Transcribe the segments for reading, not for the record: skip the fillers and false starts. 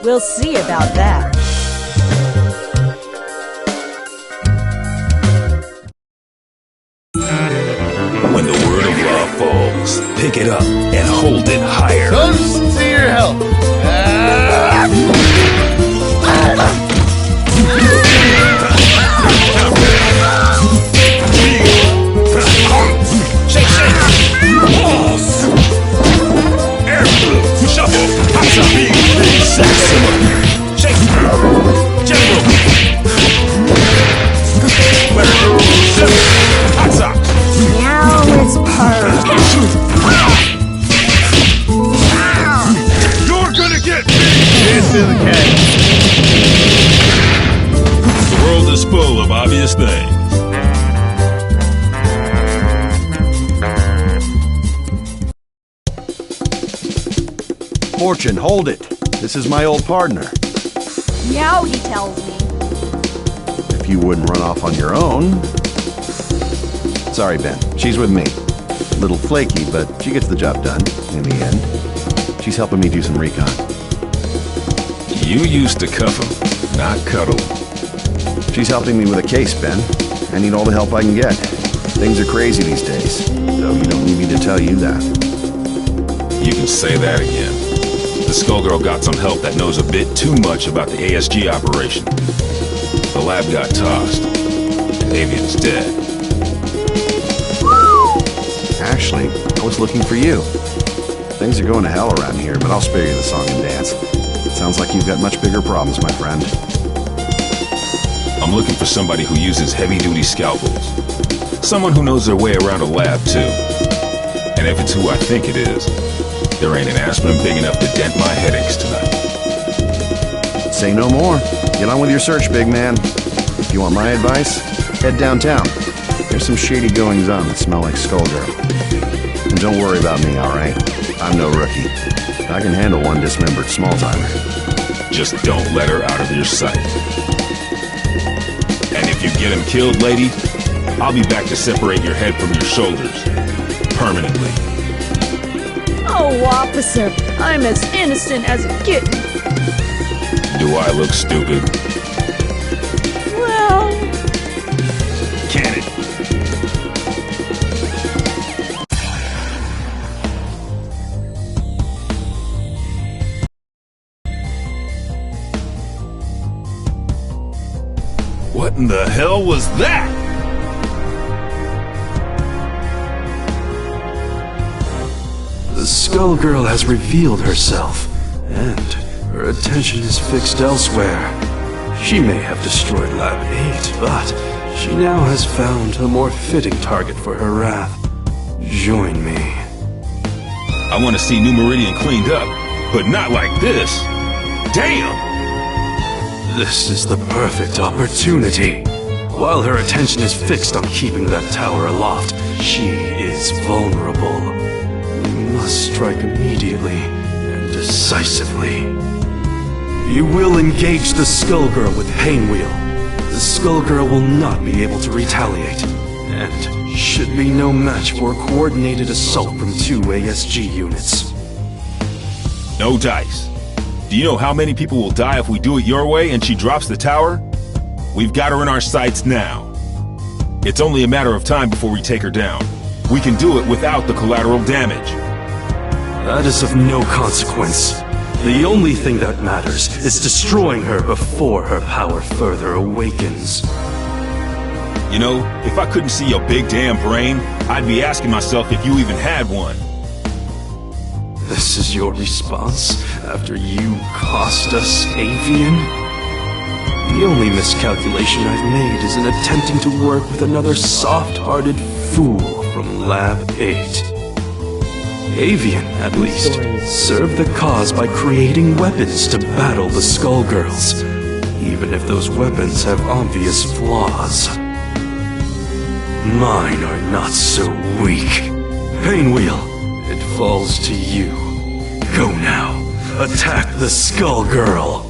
We'll see about that. When the word of law falls, pick it up and hold it higher. Comes to your help. Shake, shake. Air blue. Shuffle. Hot shot. Big sex. Shake. General. Hot shot. Now it's purge. You're gonna get me. This is the case. The world is full of obvious things. Fortune, hold it. This is my old partner. Meow, he tells me. If you wouldn't run off on your own... Sorry, Ben. She's with me. A little flaky, but she gets the job done, in the end. She's helping me do some recon. You used to cuff him, not cuddle. She's helping me with a case, Ben. I need all the help I can get. Things are crazy these days, though you don't need me to tell you that. You can say that again. The Skullgirl got some help that knows a bit too much about the ASG operation. The lab got tossed. Avian's dead. Actually, I was looking for you. Things are going to hell around here, but I'll spare you the song and dance. It sounds like you've got much bigger problems, my friend. I'm looking for somebody who uses heavy-duty scalpels. Someone who knows their way around a lab, too. And if it's who I think it is, there ain't an aspirin big enough to dent my headaches tonight. Say no more. Get on with your search, big man. If you want my advice, head downtown. There's some shady goings-on that smell like Skullgirl. And don't worry about me, alright? I'm no rookie. I can handle one dismembered small-timer. Just don't let her out of your sight. And if you get him killed, lady, I'll be back to separate your head from your shoulders. Permanently. Oh, officer, I'm as innocent as a kitten. Do I look stupid? Well... Can it? What in the hell was that? The Skullgirl has revealed herself, and her attention is fixed elsewhere. She may have destroyed Lab 8, but she now has found a more fitting target for her wrath. Join me. I want to see New Meridian cleaned up, but not like this. Damn! This is the perfect opportunity. While her attention is fixed on keeping that tower aloft, she is vulnerable. We must strike immediately and decisively. You will engage the Skullgirl with Painwheel. The Skullgirl will not be able to retaliate, and should be no match for a coordinated assault from 2 ASG units. No dice. Do you know how many people will die if we do it your way and she drops the tower? We've got her in our sights now. It's only a matter of time before we take her down. We can do it without the collateral damage. That is of no consequence. The only thing that matters is destroying her before her power further awakens. You know, if I couldn't see your big damn brain, I'd be asking myself if you even had one. This is your response after you cost us Avian? The only miscalculation I've made is in attempting to work with another soft-hearted fool from Lab 8. Avian, at least, served the cause by creating weapons to battle the Skullgirls, even if those weapons have obvious flaws. Mine are not so weak. Painwheel, it falls to you. Go now. Attack the Skullgirl.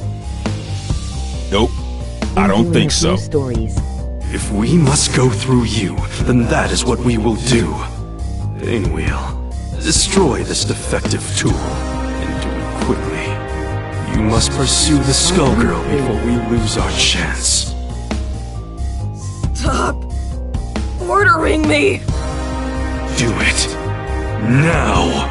Nope. I don't think so. If we must go through you, then that is what we will do. Painwheel, destroy this defective tool, and do it quickly. You must pursue the Skullgirl before we lose our chance. Stop ordering me! Do it. Now!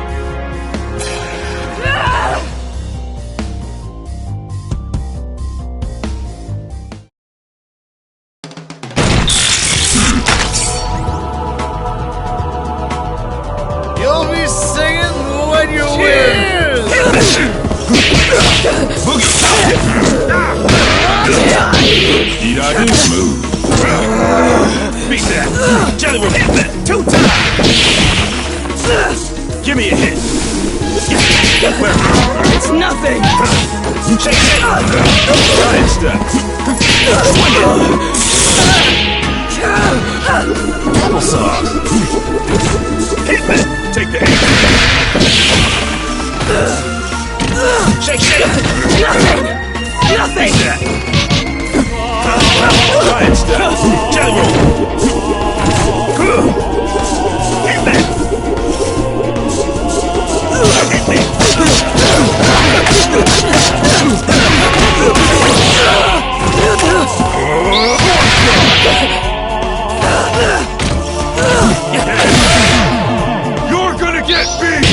You'll be singing when you win! D-Dodger, smooth. Beat that! Jelly roll, hit that! 2 times! Give me a hit! It's nothing! Shake it! Try stuff! Applesauce! Hit that! Take the hit! Shake it! Nothing! Nothing! Beat that! Try it stuff! Jelly roll! Hit that! You're gonna get beat!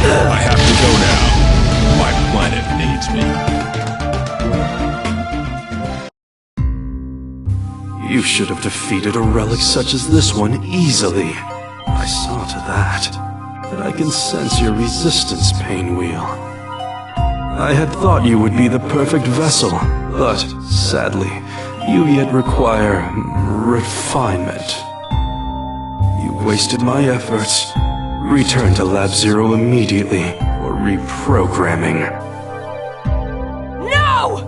I have to go now. My planet needs me. You should have defeated a relic such as this one easily. I saw to that. But I can sense your resistance, Painwheel. I had thought you would be the perfect vessel, but sadly, you yet require refinement. You wasted my efforts. Return to Lab Zero immediately for reprogramming. No!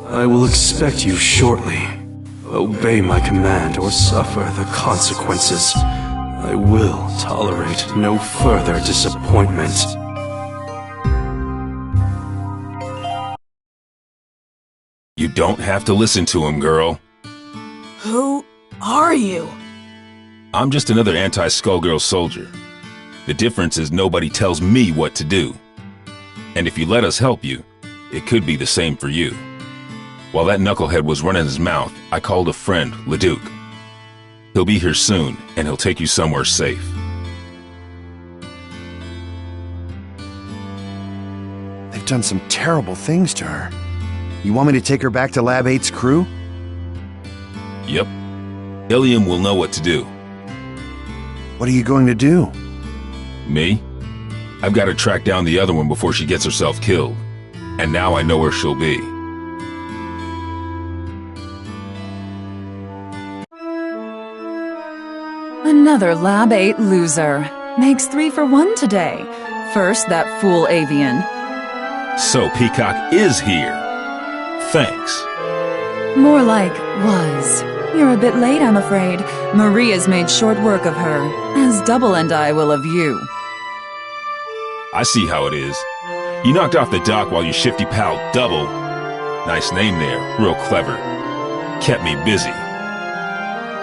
I will expect you shortly. Obey my command or suffer the consequences. I will tolerate no further disappointment. You don't have to listen to him, girl. Who are you? I'm just another anti-Skullgirl soldier. The difference is nobody tells me what to do. And if you let us help you, it could be the same for you. While that knucklehead was running his mouth, I called a friend, Leduc. He'll be here soon, and he'll take you somewhere safe. They've done some terrible things to her. You want me to take her back to Lab 8's crew? Yep. Ilium will know what to do. What are you going to do? Me? I've got to track down the other one before she gets herself killed. And now I know where she'll be. Another Lab 8 loser. Makes 3 for 1 today. First, that fool avian. So Peacock is here. Thanks. More like was. You're a bit late, I'm afraid. Maria's made short work of her, as Double and I will of you. I see how it is. You knocked off the dock while your shifty pal Double, nice name there, real clever, kept me busy.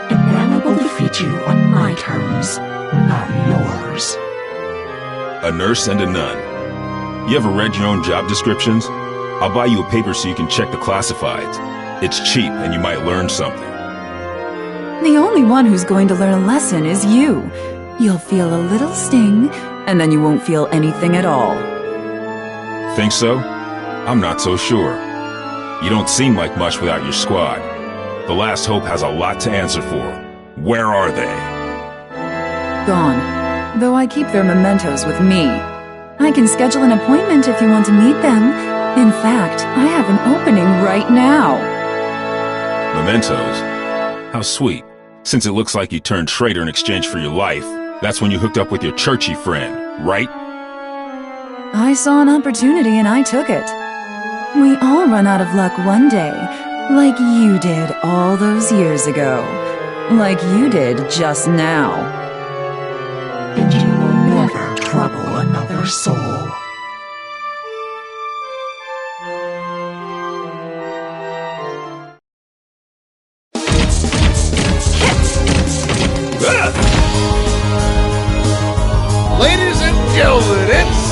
And then I will defeat you on my terms, not yours. A nurse and a nun. You ever read your own job descriptions? I'll buy you a paper so you can check the classifieds. It's cheap and you might learn something. The only one who's going to learn a lesson is you. You'll feel a little sting, and then you won't feel anything at all. Think so? I'm not so sure. You don't seem like much without your squad. The Last Hope has a lot to answer for. Where are they? Gone. Though I keep their mementos with me. I can schedule an appointment if you want to meet them. In fact, I have an opening right now. Mementos? How sweet. Since it looks like you turned traitor in exchange for your life, that's when you hooked up with your churchy friend, right? I saw an opportunity and I took it. We all run out of luck one day, like you did all those years ago. Like you did just now. And you will never trouble another soul. Ladies and gentlemen, it's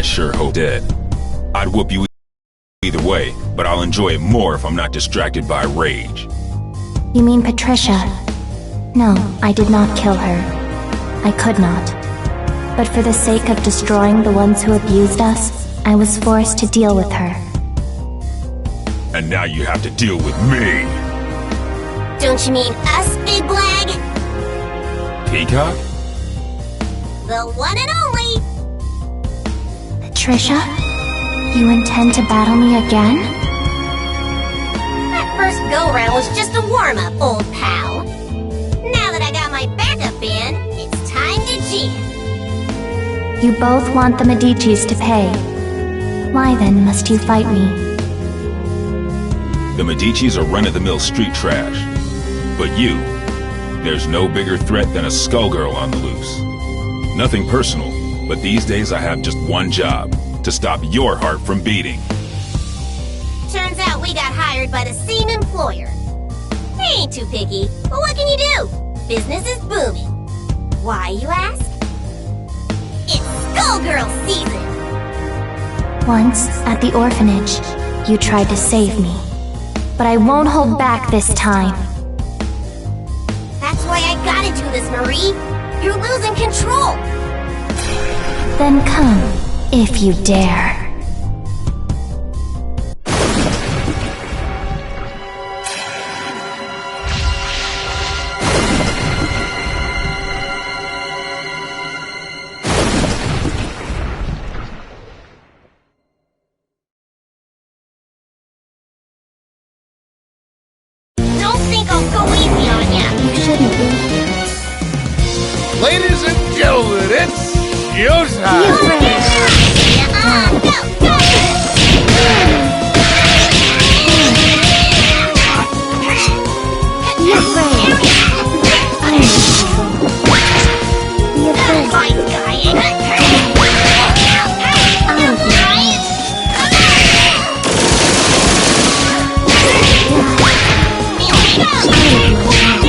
sure hope dead. I'd whoop you either way, but I'll enjoy it more if I'm not distracted by rage. You mean Patricia? No, I did not kill her. I could not. But for the sake of destroying the ones who abused us, I was forced to deal with her. And now you have to deal with me! Don't you mean us, Big Blag? Peacock? The one and only! Patricia? You intend to battle me again? That first go-round was just a warm-up, old pal. Now that I got my backup band, it's time to jam. You both want the Medicis to pay. Why then must you fight me? The Medicis are run-of-the-mill street trash. But you, there's no bigger threat than a Skullgirl on the loose. Nothing personal, but these days I have just one job, to stop your heart from beating. Turns out we got hired by the same employer. They ain't too picky, but what can you do? Business is booming. Why, you ask? It's Skullgirl season! Once, at the orphanage, you tried to save me. But I won't hold back this time. That's why I gotta do this, Marie. You're losing control. Then come, if you dare. Don't think I'll go easy on ya. You shouldn't be. Ladies and gentlemen, it's showtime! Go, go! Be afraid. I am in control. Be afraid. Fine guy. I'll be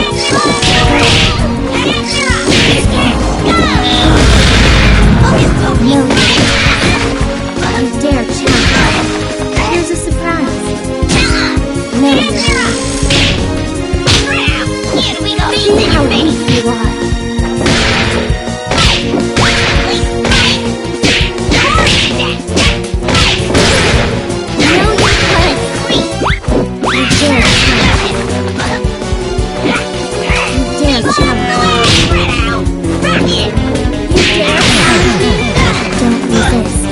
right. No. You dare challenge. Here's a surprise. No. Here we go. See how weak you are. No, you can't. You dare challenge. You dare challenge. Don't resist.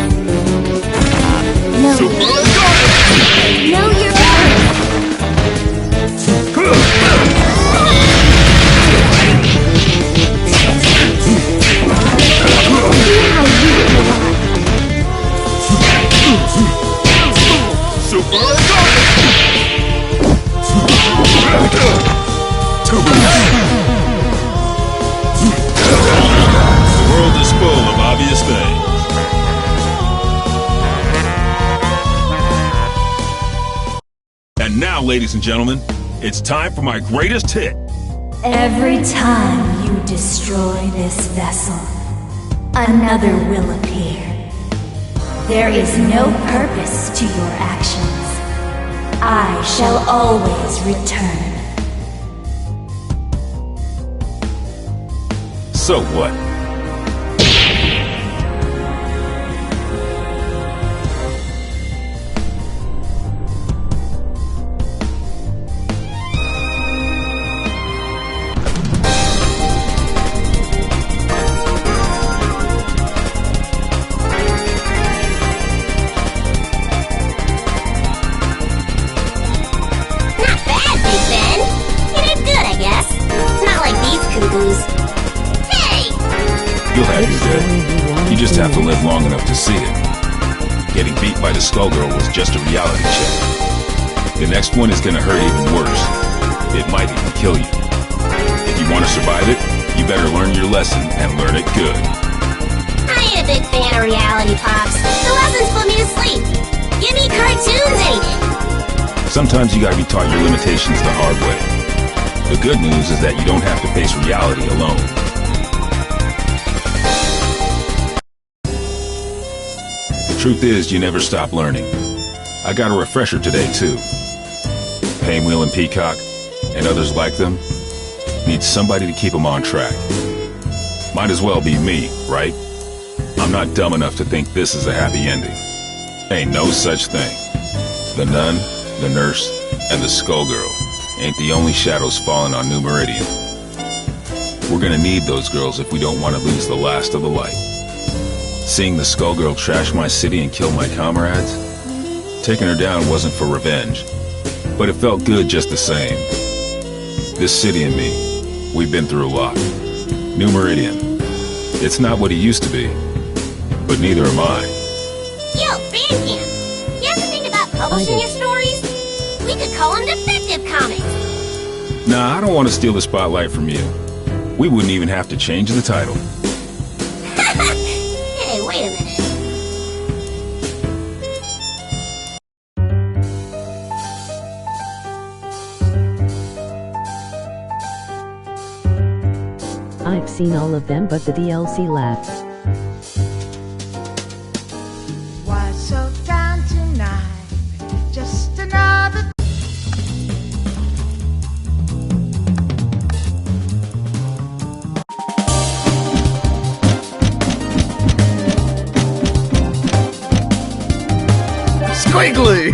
No. No, you're hurt. See how weak you are. The world is full of obvious things. And now, ladies and gentlemen, it's time for my greatest hit. Every time you destroy this vessel, another will appear. There is no purpose to your actions. I shall always return. So what? You'll have your day. You just have to live long enough to see it. Getting beat by the Skullgirl was just a reality check. The next one is gonna hurt even worse. It might even kill you. If you want to survive it, you better learn your lesson and learn it good. I ain't a big fan of reality pops. The lessons put me to sleep. Give me cartoons any day. Sometimes you gotta be taught your limitations the hard way. The good news is that you don't have to face reality alone. Truth is, you never stop learning. I got a refresher today, too. Painwheel and Peacock, and others like them, need somebody to keep them on track. Might as well be me, right? I'm not dumb enough to think this is a happy ending. Ain't no such thing. The nun, the nurse, and the Skullgirl ain't the only shadows falling on New Meridian. We're gonna need those girls if we don't want to lose the last of the light. Seeing the Skullgirl trash my city and kill my comrades? Taking her down wasn't for revenge, but it felt good just the same. This city and me, we've been through a lot. New Meridian, it's not what it used to be, but neither am I. Yo, Bandcamp! You ever think about publishing your stories? We could call them Defective Comics! Nah, I don't want to steal the spotlight from you. We wouldn't even have to change the title. Hey, wait a minute. I've seen all of them but the DLC left. Why so down tonight? Just another. Squiggly!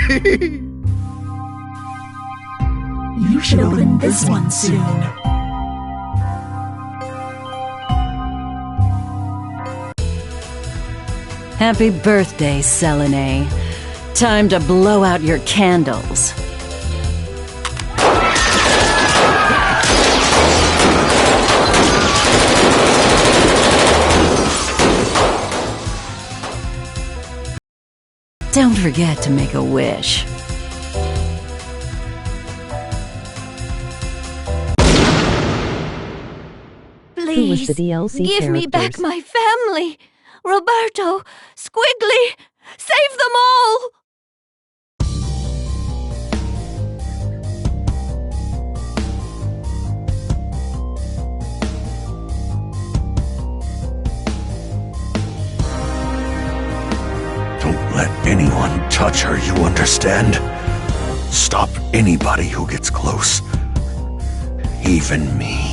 You should open this one soon. Happy birthday, Selene. Time to blow out your candles. Don't forget to make a wish. Who was the DLC give me back characters? my family! Roberto! Squiggly! Save them all! Don't let anyone touch her, you understand? Stop anybody who gets close. Even me.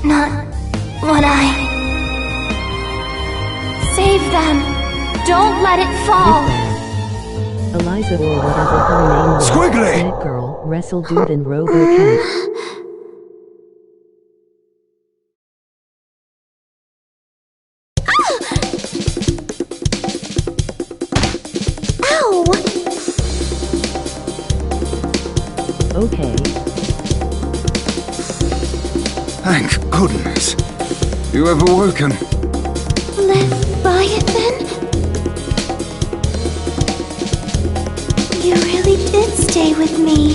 Not what I... Save them! Don't let it fall! Eliza or whatever her name was. Squiggly! That girl, Wrestle Dude and Robo Cat. Ow! Okay. Thank goodness. You have awoken. Live by it then? You really did stay with me.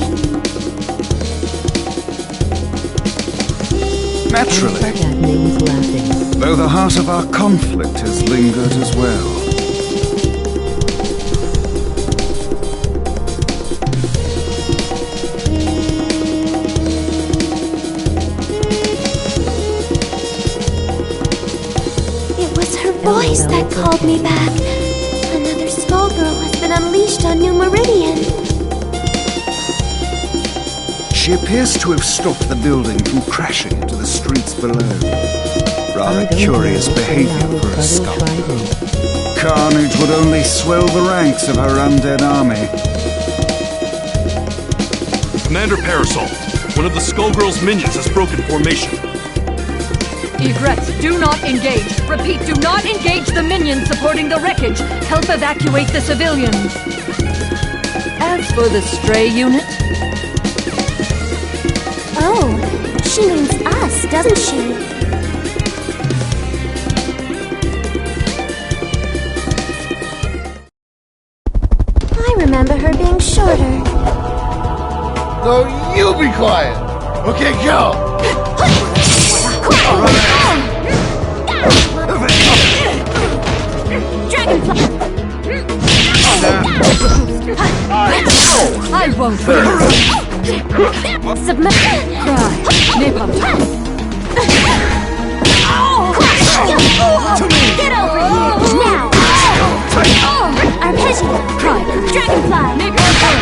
Naturally, That name's laughing. though the heart of our conflict has lingered as well. It was her voice that called me back. Another Skullgirl has been unleashed on New Meridian. She appears to have stopped the building from crashing into the streets below. Rather curious behavior for a Skullgirl. Carnage would only swell the ranks of her undead army. Commander Parasol, one of the Skullgirls' minions has broken formation. Egrets, do not engage. Repeat, do not engage the minions supporting the wreckage. Help evacuate the civilians. As for the stray unit, Oh, she means us, doesn't she? I remember her being shorter. So you be quiet! Okay, go! Dragonfly! I won't lose. Submit. Cry. Napalm. Get over here now. Arpeggio. Cry. Dragonfly. Napalm.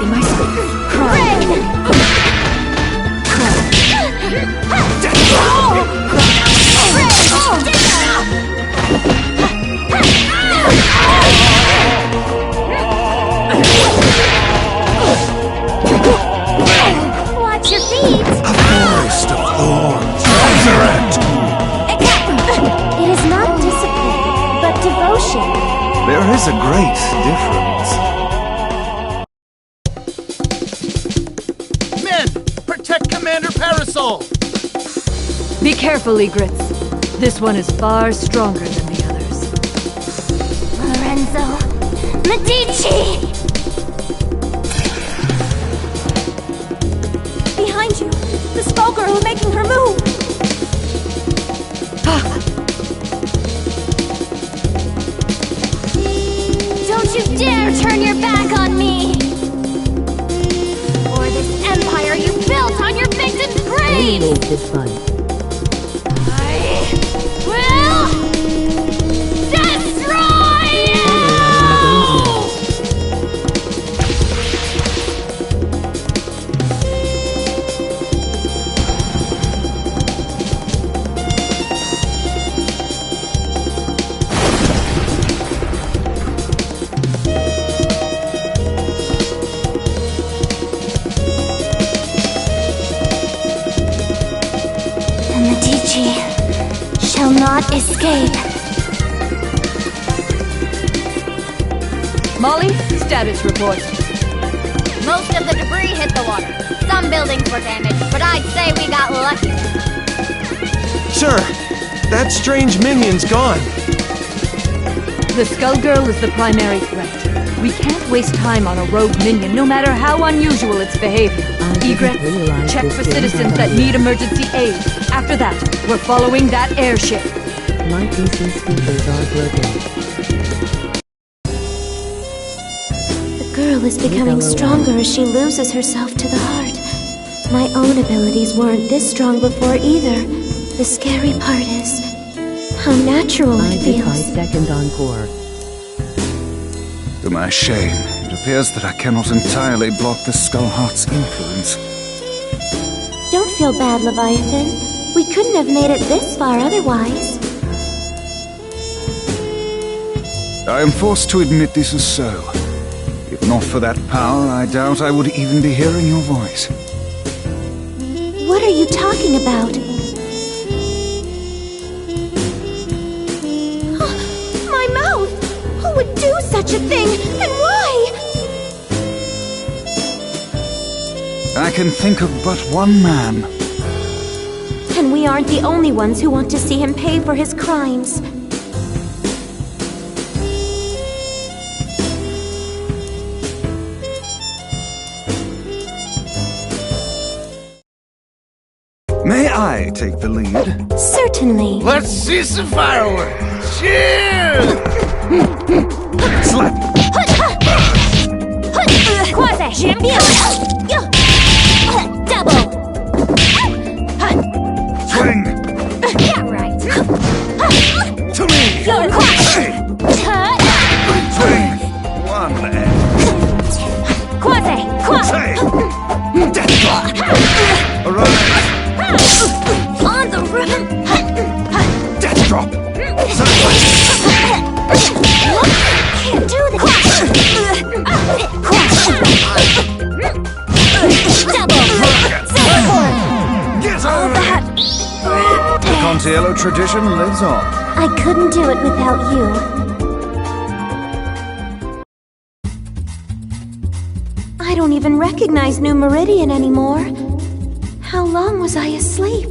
In my sleep. Cry. Rain. Watch your feet. A forest of thorns. Resurrect! It is not discipline, but devotion. There is a great difference. Men, protect Commander Parasol! Be careful, Egrets. This one is far stronger than the others. Lorenzo. Medici! Behind you! The Skullgirl making her move! Don't you dare turn your back on me! Or this empire you built on your victim's grave! Made this fun. Will destroy you! The Medici shall not escape. Molly, status report. Most of the debris hit the water. Some buildings were damaged, but I'd say we got lucky. Sir, that strange minion's gone. The Skullgirl is the primary threat. We can't waste time on a rogue minion, no matter how unusual its behavior. Egrets, check for citizens that need emergency aid. After that, we're following that airship. My PC speakers are broken. The girl is becoming stronger as she loses herself to the heart. My own abilities weren't this strong before either. The scary part is how natural it feels. Second encore. To my shame, it appears that I cannot entirely block the Skullheart's influence. Don't feel bad, Leviathan. We couldn't have made it this far otherwise. I am forced to admit this is so. If not for that power, I doubt I would even be hearing your voice. What are you talking about? My mouth! Who would do such a thing? And why? I can think of but one man. And we aren't the only ones who want to see him pay for his crimes. May I take the lead? Certainly. Let's see some fireworks! Cheers! Slap! Quasi! Double! Swing! Yeah, right! To me! You're Hey! Swing! One end. Quasi! Say! Death drop! Arise! On the run! Death drop! Can't do this! Double! Get over it! The Contiello tradition lives on. I couldn't do it without you. I don't even recognize New Meridian anymore. How long was I asleep?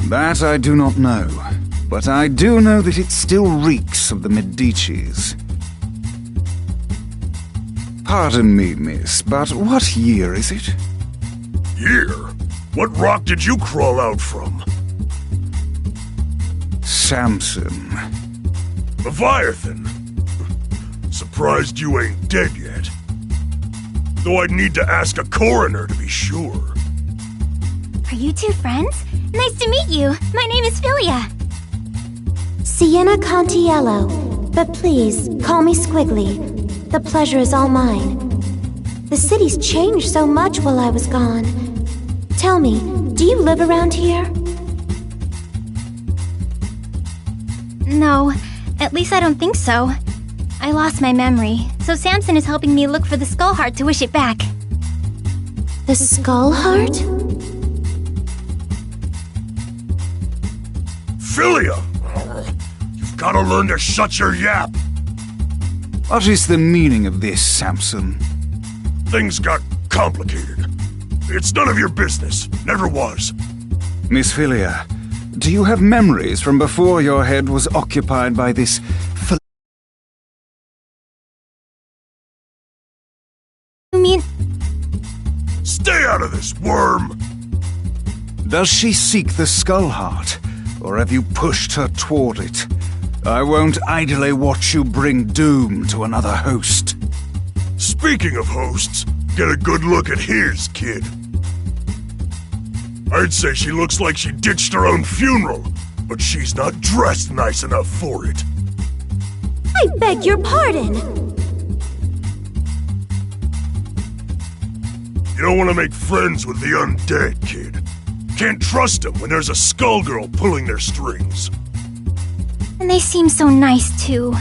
That I do not know, but I do know that it still reeks of the Medicis. Pardon me, miss, but what year is it? Year? What rock did you crawl out from? Samson. Leviathan. Surprised you ain't dead yet. Though I'd need to ask a coroner to be sure. Are you two friends? Nice to meet you. My name is Philia. Sienna Contiello, but please, call me Squiggly. The pleasure is all mine. The city's changed so much while I was gone. Tell me, do you live around here? No, at least I don't think so. I lost my memory, so Samson is helping me look for the skull heart to wish it back. The skull heart? Philia! You've gotta learn to shut your yap! What is the meaning of this, Samson? Things got complicated. It's none of your business. Never was. Miss Philia, do you have memories from before your head was occupied by this You mean... Stay out of this, worm! Does she seek the skull heart, or have you pushed her toward it? I won't idly watch you bring doom to another host. Speaking of hosts, get a good look at his, kid. I'd say she looks like she ditched her own funeral, but she's not dressed nice enough for it. I beg your pardon! You don't want to make friends with the undead, kid. Can't trust them when there's a Skullgirl pulling their strings. And they seem so nice, too.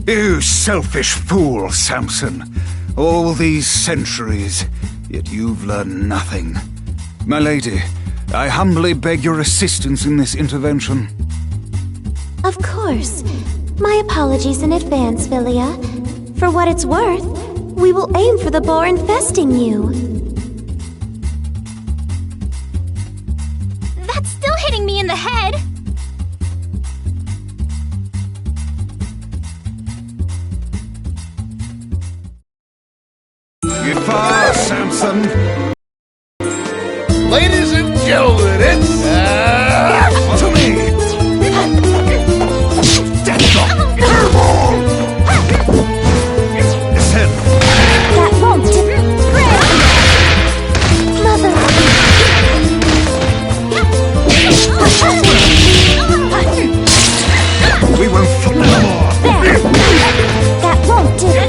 You selfish fool, Samson. All these centuries, yet you've learned nothing. My lady, I humbly beg your assistance in this intervention. Of course. My apologies in advance, Philia. For what it's worth, we will aim for the boar infesting you. That's still hitting me in the head! Get far, Samson! Ladies and gentlemen, it's... to me! Death Curveball! Listen! That won't do. Mother! We won't fight no more! There! That won't do. There!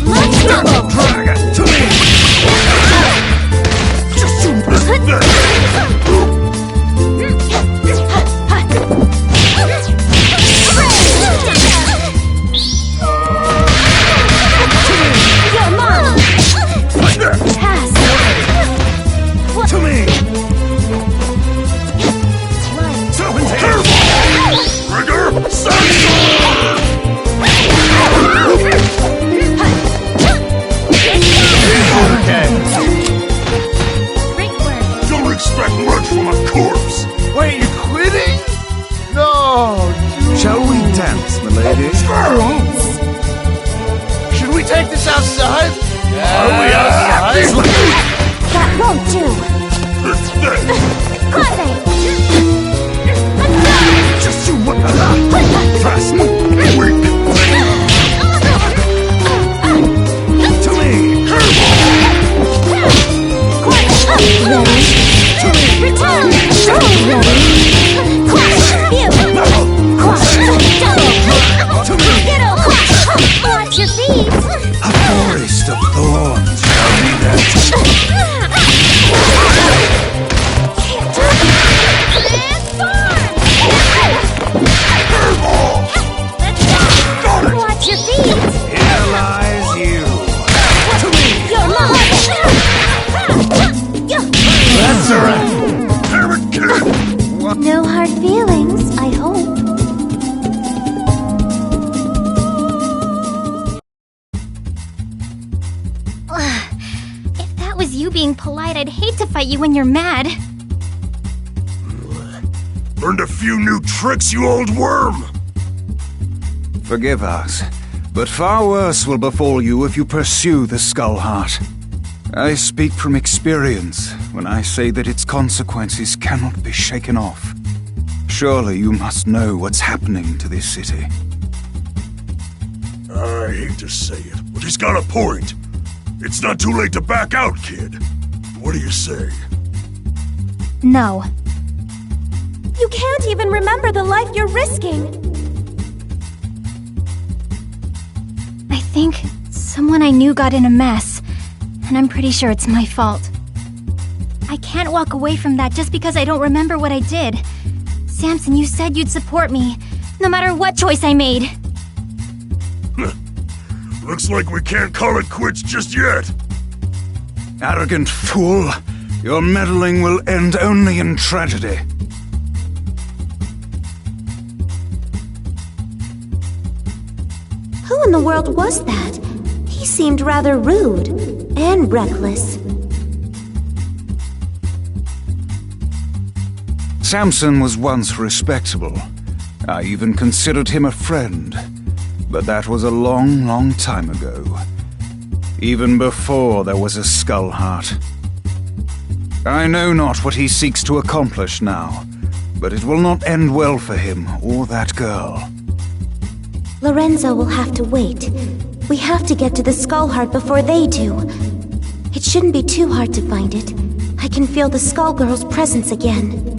Let's double! Dragon, to me! Just you listen there! Your mom! Pass! To me! Trigger! Don't expect much from a corpse! Wait, you quitting? No, dude. Shall we dance, milady? Let's. Should we take this outside? Are we outside? That won't do. Climate! Let's go! Just you what? Trust me! Weak! To me! Ready? Return! Ready? Quash! Quash! Double! To me! Watch your feet! A forest of thorns shall be that. Watch your feet! Here lies you. To me! Your mom! That's a wrap. Damn it, kid! No hard feelings, I hope. If that was you being polite, I'd hate to fight you when you're mad. Learned a few new tricks, you old worm! Forgive us, but far worse will befall you if you pursue the Skull Heart. I speak from experience when I say that its consequences cannot be shaken off. Surely you must know what's happening to this city. I hate to say it, but he's got a point. It's not too late to back out, kid. What do you say? No. You can't even remember the life you're risking. I think someone I knew got in a mess, and I'm pretty sure it's my fault. I can't walk away from that just because I don't remember what I did. Samson, you said you'd support me, no matter what choice I made. Looks like we can't call it quits just yet. Arrogant fool! Your meddling will end only in tragedy. Who in the world was that? He seemed rather rude and reckless. Samson was once respectable. I even considered him a friend. But that was a long, long time ago. Even before there was a Skullheart. I know not what he seeks to accomplish now, but it will not end well for him or that girl. Lorenzo will have to wait. We have to get to the Skullheart before they do. It shouldn't be too hard to find it. I can feel the Skullgirls' presence again.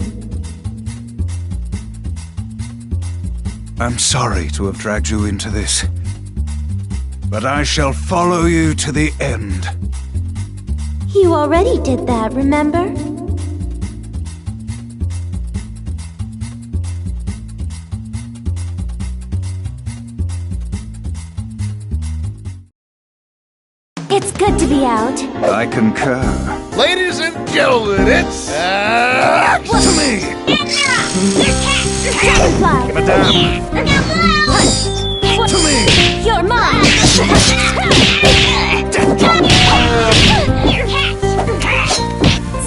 I'm sorry to have dragged you into this, but I shall follow you to the end. You already did that, remember? It's good to be out. I concur. Ladies and gentlemen, it's... to me! Dragonfly! Give a damn! To me! You're mine!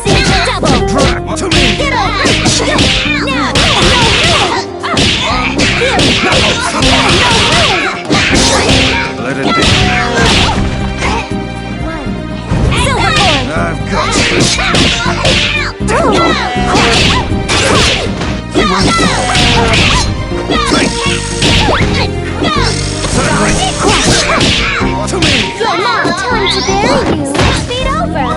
Single double! Drag to me! Get over! Now! Let it be. Silverhorn! I've got you. To me! You're mine! Time to bury you! Feet over!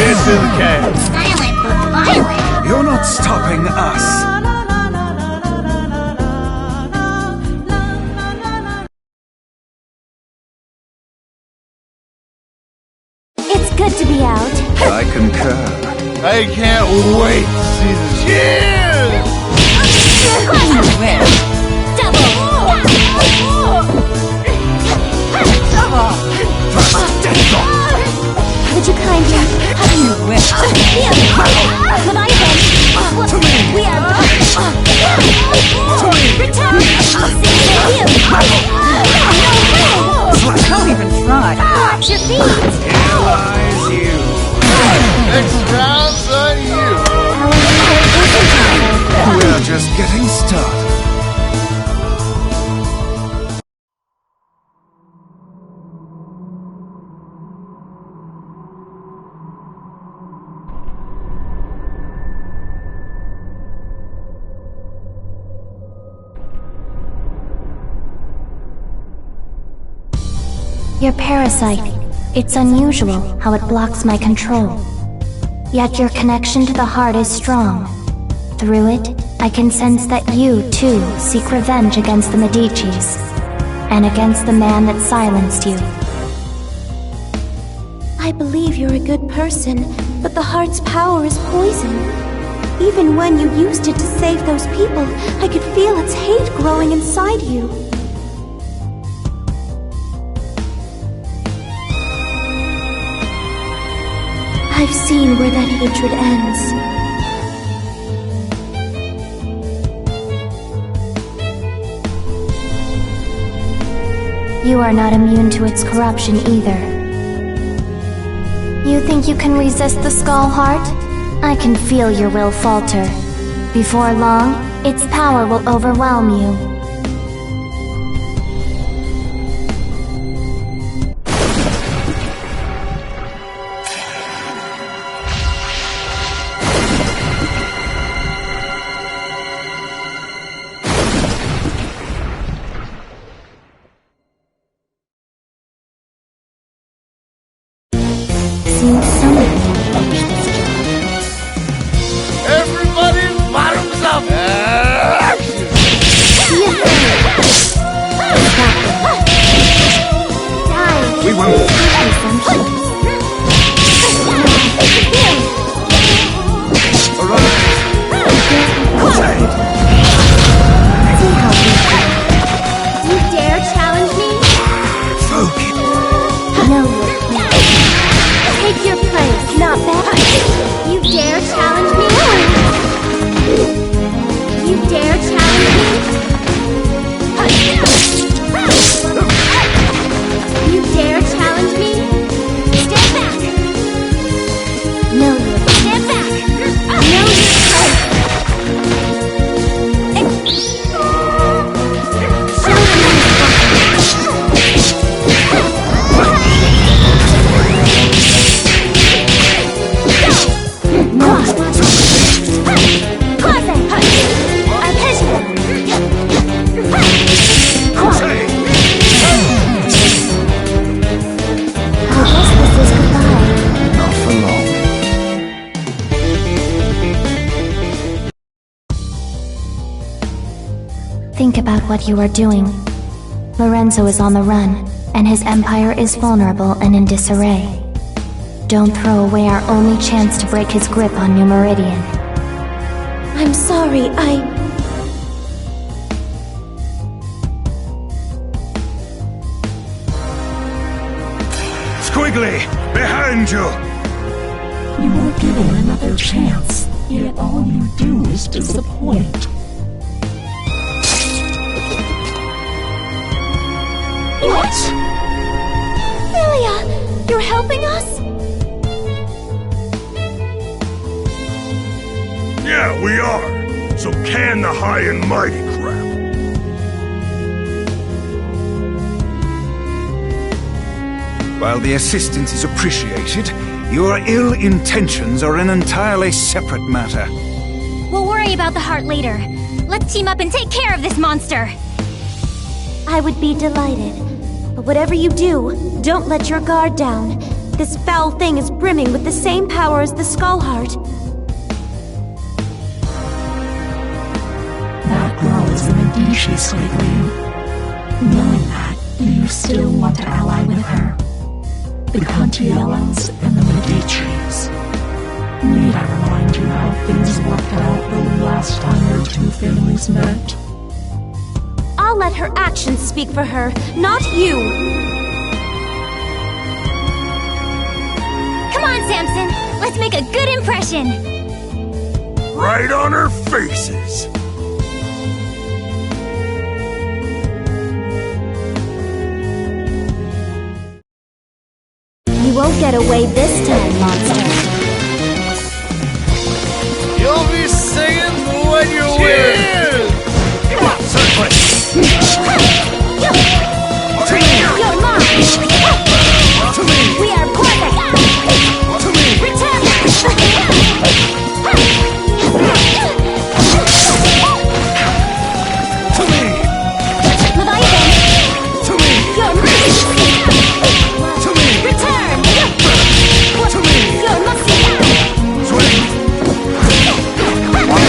Into the cave. Silent but violent. You're not stopping us. It's good to be out. I concur. I can't wait to see the cheers! Would you kindly... You wish. Leviathan! We are... Return! Don't even try. Watch your feet! Here lies you. Next round's on you! We're just getting started. Your parasite. It's unusual how it blocks my control. Yet your connection to the heart is strong. Through it, I can sense that you, too, seek revenge against the Medicis, and against the man that silenced you. I believe you're a good person, but the heart's power is poison. Even when you used it to save those people, I could feel its hate growing inside you. I've seen where that hatred ends. You are not immune to its corruption either. You think you can resist the Skullheart? I can feel your will falter. Before long, its power will overwhelm you. think someone will finish this job. Everybody, bottoms up! We won't. You dare challenge me? No, take your place, not bad. You dare challenge me? You dare challenge me? You dare challenge me? Stand back! No, stand back! No, think about what you are doing. Lorenzo is on the run, and his empire is vulnerable and in disarray. Don't throw away our only chance to break his grip on New Meridian. I'm sorry, Squiggly, behind you! You were given another chance, yet all you do is disappoint. What? Lilia, you're helping us? Yeah, we are. So can the high and mighty crap. While the assistance is appreciated, your ill intentions are an entirely separate matter. We'll worry about the heart later. Let's team up and take care of this monster. I would be delighted. But whatever you do, don't let your guard down. This foul thing is brimming with the same power as the Skullheart. That girl is a Medici, Squiggly. Knowing that, do you still want to ally with her? The Contiellos and the Medicis. Need I remind you how things worked out the last time your two families met? I'll let her actions speak for her, not you! Come on, Samson! Let's make a good impression! Right on our faces! You won't get away this time, monster. You'll be singing when you win! You're mine! We are perfect! Return! Leviathan! You're mine! Return! You're mine!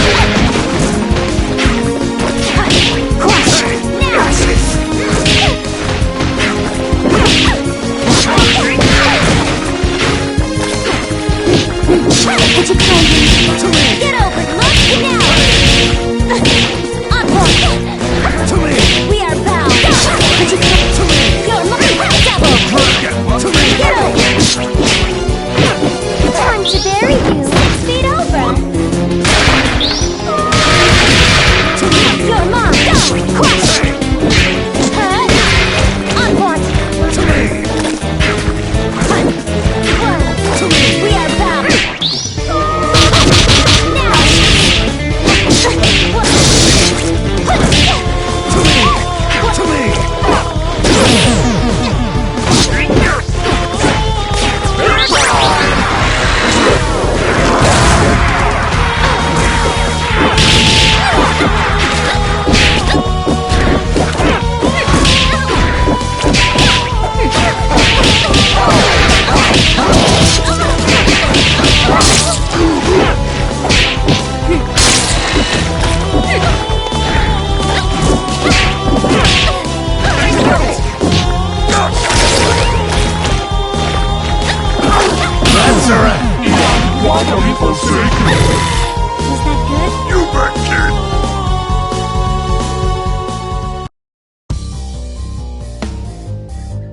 shall be forsaken. Was that good? You bet, kid.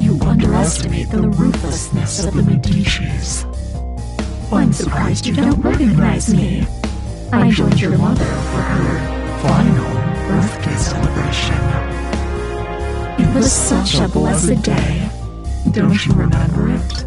You underestimate the ruthlessness of the Medicis. I'm surprised you don't recognize me. I joined your mother for her final birthday celebration. It was such a blessed day. Don't you remember it?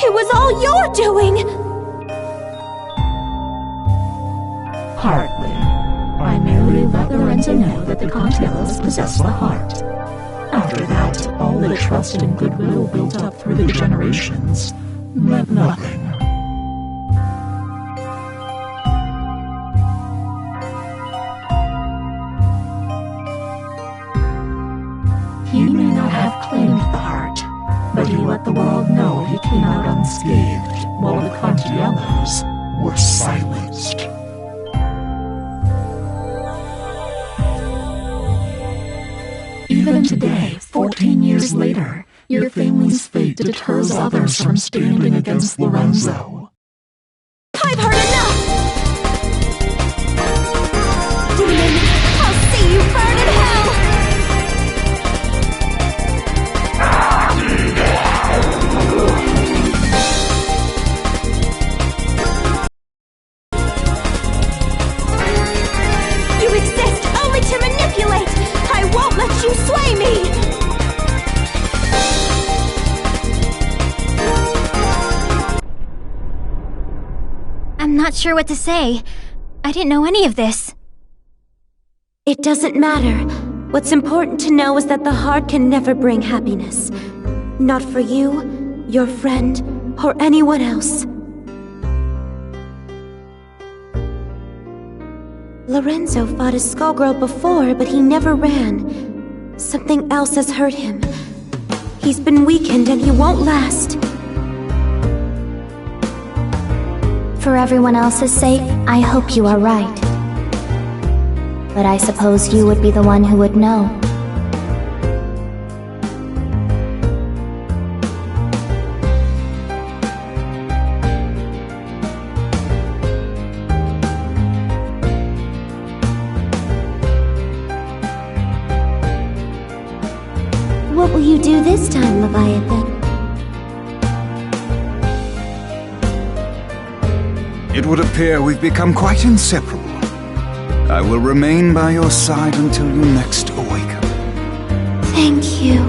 It was all your doing! Hardly. I merely let Lorenzo know that the Contiellos possessed the heart. After that, all the trust and goodwill built up through the generations meant nothing. He may not have claimed the heart, but he let the world know he came out unscathed while the Contiellos were silenced. Even today, 14 years later, your family's fate deters others from standing against Lorenzo. I've heard enough! Demon, I'll see you burn in hell! You exist only to manipulate! I won't let you sway me! I'm not sure what to say. I didn't know any of this. It doesn't matter. What's important to know is that the heart can never bring happiness. Not for you, your friend, or anyone else. Lorenzo fought a Skullgirl before, but he never ran. Something else has hurt him. He's been weakened and he won't last. For everyone else's sake, I hope you are right. But I suppose you would be the one who would know. What will you do this time, Leviathan? It would appear we've become quite inseparable. I will remain by your side until you next awaken. Thank you.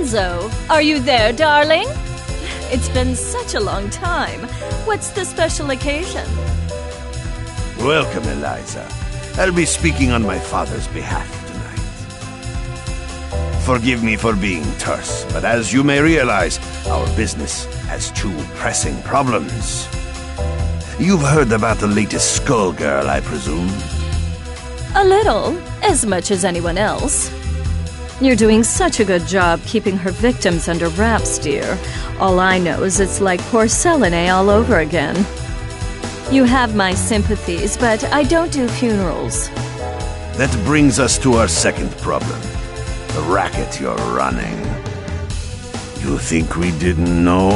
Lorenzo, are you there, darling? It's been such a long time. What's the special occasion? Welcome, Eliza. I'll be speaking on my father's behalf tonight. Forgive me for being terse, but as you may realize, our business has two pressing problems. You've heard about the latest Skullgirl, I presume? A little, as much as anyone else. You're doing such a good job keeping her victims under wraps, dear. All I know is it's like porcelain all over again. You have my sympathies, but I don't do funerals. That brings us to our second problem. The racket you're running. You think we didn't know?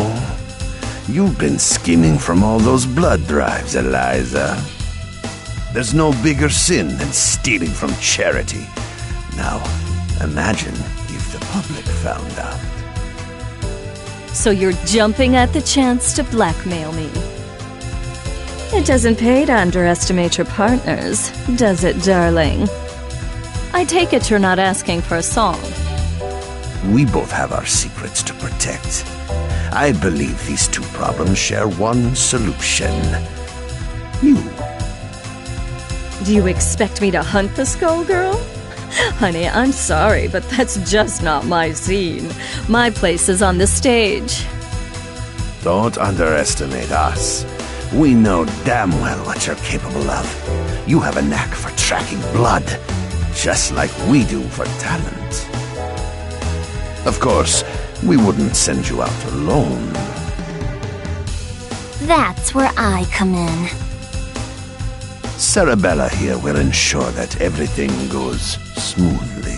You've been skimming from all those blood drives, Eliza. There's no bigger sin than stealing from charity. Now, imagine if the public found out. So you're jumping at the chance to blackmail me. It doesn't pay to underestimate your partners, does it, darling? I take it you're not asking for a song. We both have our secrets to protect. I believe these two problems share one solution. You. Do you expect me to hunt the Skullgirl? Honey, I'm sorry, but that's just not my scene. My place is on the stage. Don't underestimate us. We know damn well what you're capable of. You have a knack for tracking blood, just like we do for talent. Of course, we wouldn't send you out alone. That's where I come in. Sarabella here will ensure that everything goes smoothly.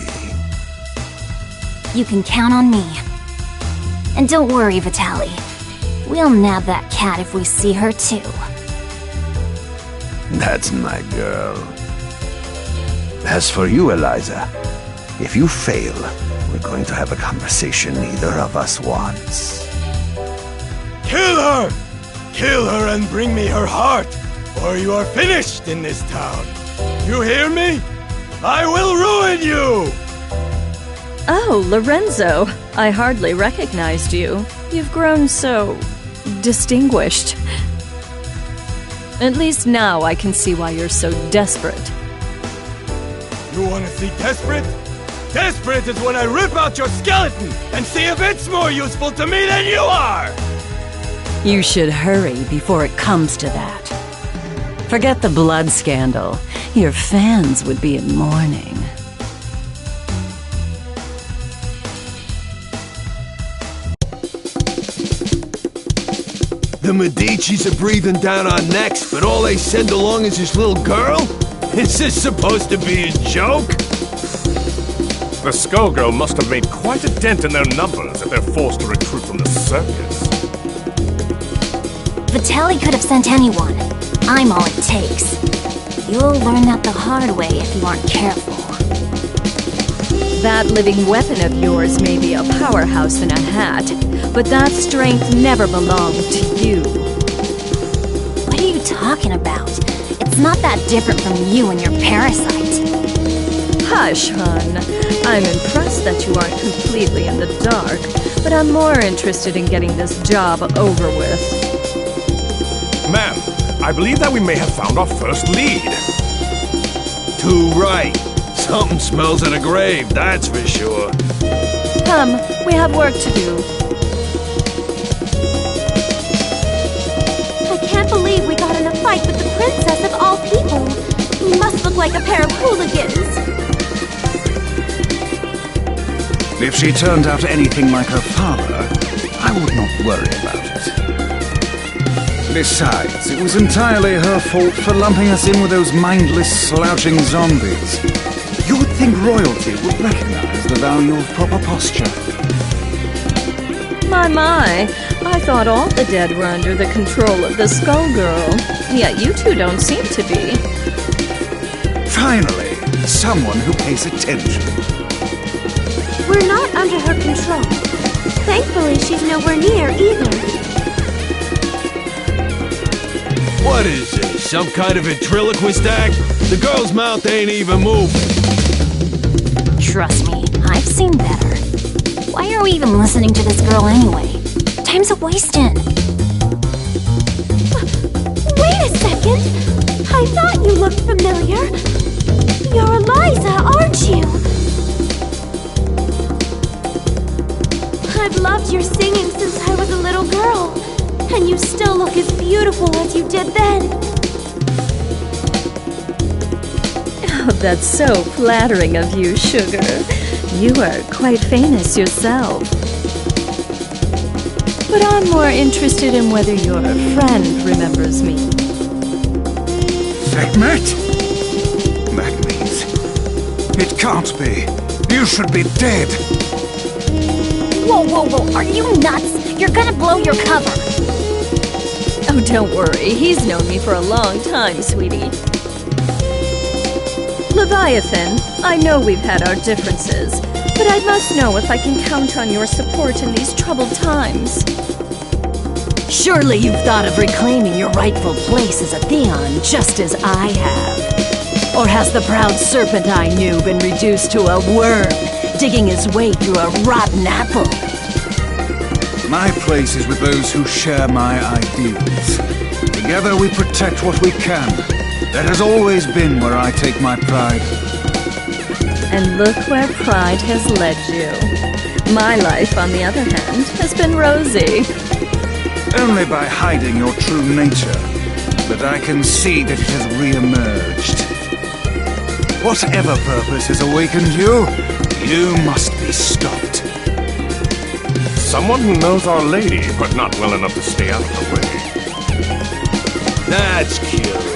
You can count on me. And don't worry, Vitaly. We'll nab that cat if we see her too. That's my girl. As for you, Eliza, if you fail, we're going to have a conversation neither of us wants. Kill her! Kill her and bring me her heart, or you are finished in this town. You hear me? I will ruin you! Oh, Lorenzo, I hardly recognized you. You've grown so distinguished. At least now I can see why you're so desperate. You want to see desperate? Desperate is when I rip out your skeleton and see if it's more useful to me than you are! You should hurry before it comes to that. Forget the blood scandal. Your fans would be in mourning. The Medicis are breathing down our necks, but all they send along is this little girl? Is this supposed to be a joke? The Skullgirl must have made quite a dent in their numbers if they're forced to recruit from the circus. Vitaly could have sent anyone. I'm all it takes. You'll learn that the hard way if you aren't careful. That living weapon of yours may be a powerhouse in a hat, but that strength never belonged to you. What are you talking about? It's not that different from you and your parasite. Hush, hon. I'm impressed that you aren't completely in the dark, but I'm more interested in getting this job over with. Ma'am, I believe that we may have found our first lead. Too right. Something smells of a grave, that's for sure. Come, we have work to do. I can't believe we got in a fight with the princess of all people. We must look like a pair of hooligans. If she turned out anything like her father, I would not worry about it. Besides, it was entirely her fault for lumping us in with those mindless, slouching zombies. You would think royalty would recognize the value of proper posture. My, I thought all the dead were under the control of the Skullgirl. Yet you two don't seem to be. Finally, someone who pays attention. We're not under her control. Thankfully, she's nowhere near either. What is this, some kind of ventriloquist act? The girl's mouth ain't even moving. Trust me, I've seen better. Why are we even listening to this girl anyway? Time's a-wasting. Wait a second! I thought you looked familiar. You're Eliza, aren't you? I've loved your singing since I was a little girl, and you still look as beautiful as you did then. Oh, that's so flattering of you, Sugar. You are quite famous yourself. But I'm more interested in whether your friend remembers me. Sekhmet? That means... It can't be. You should be dead. Whoa, whoa, whoa, are you nuts? You're gonna blow your cover. Oh, don't worry. He's known me for a long time, sweetie. Leviathan, I know we've had our differences, but I must know if I can count on your support in these troubled times. Surely you've thought of reclaiming your rightful place as a Theon, just as I have. Or has the proud serpent I knew been reduced to a worm, digging his way through a rotten apple? My place is with those who share my ideals. Together we protect what we can. That has always been where I take my pride. And look where pride has led you. My life, on the other hand, has been rosy. Only by hiding your true nature, but I can see that it has re-emerged. Whatever purpose has awakened you, you must be stopped. Someone who knows Our Lady, but not well enough to stay out of the way. That's cute.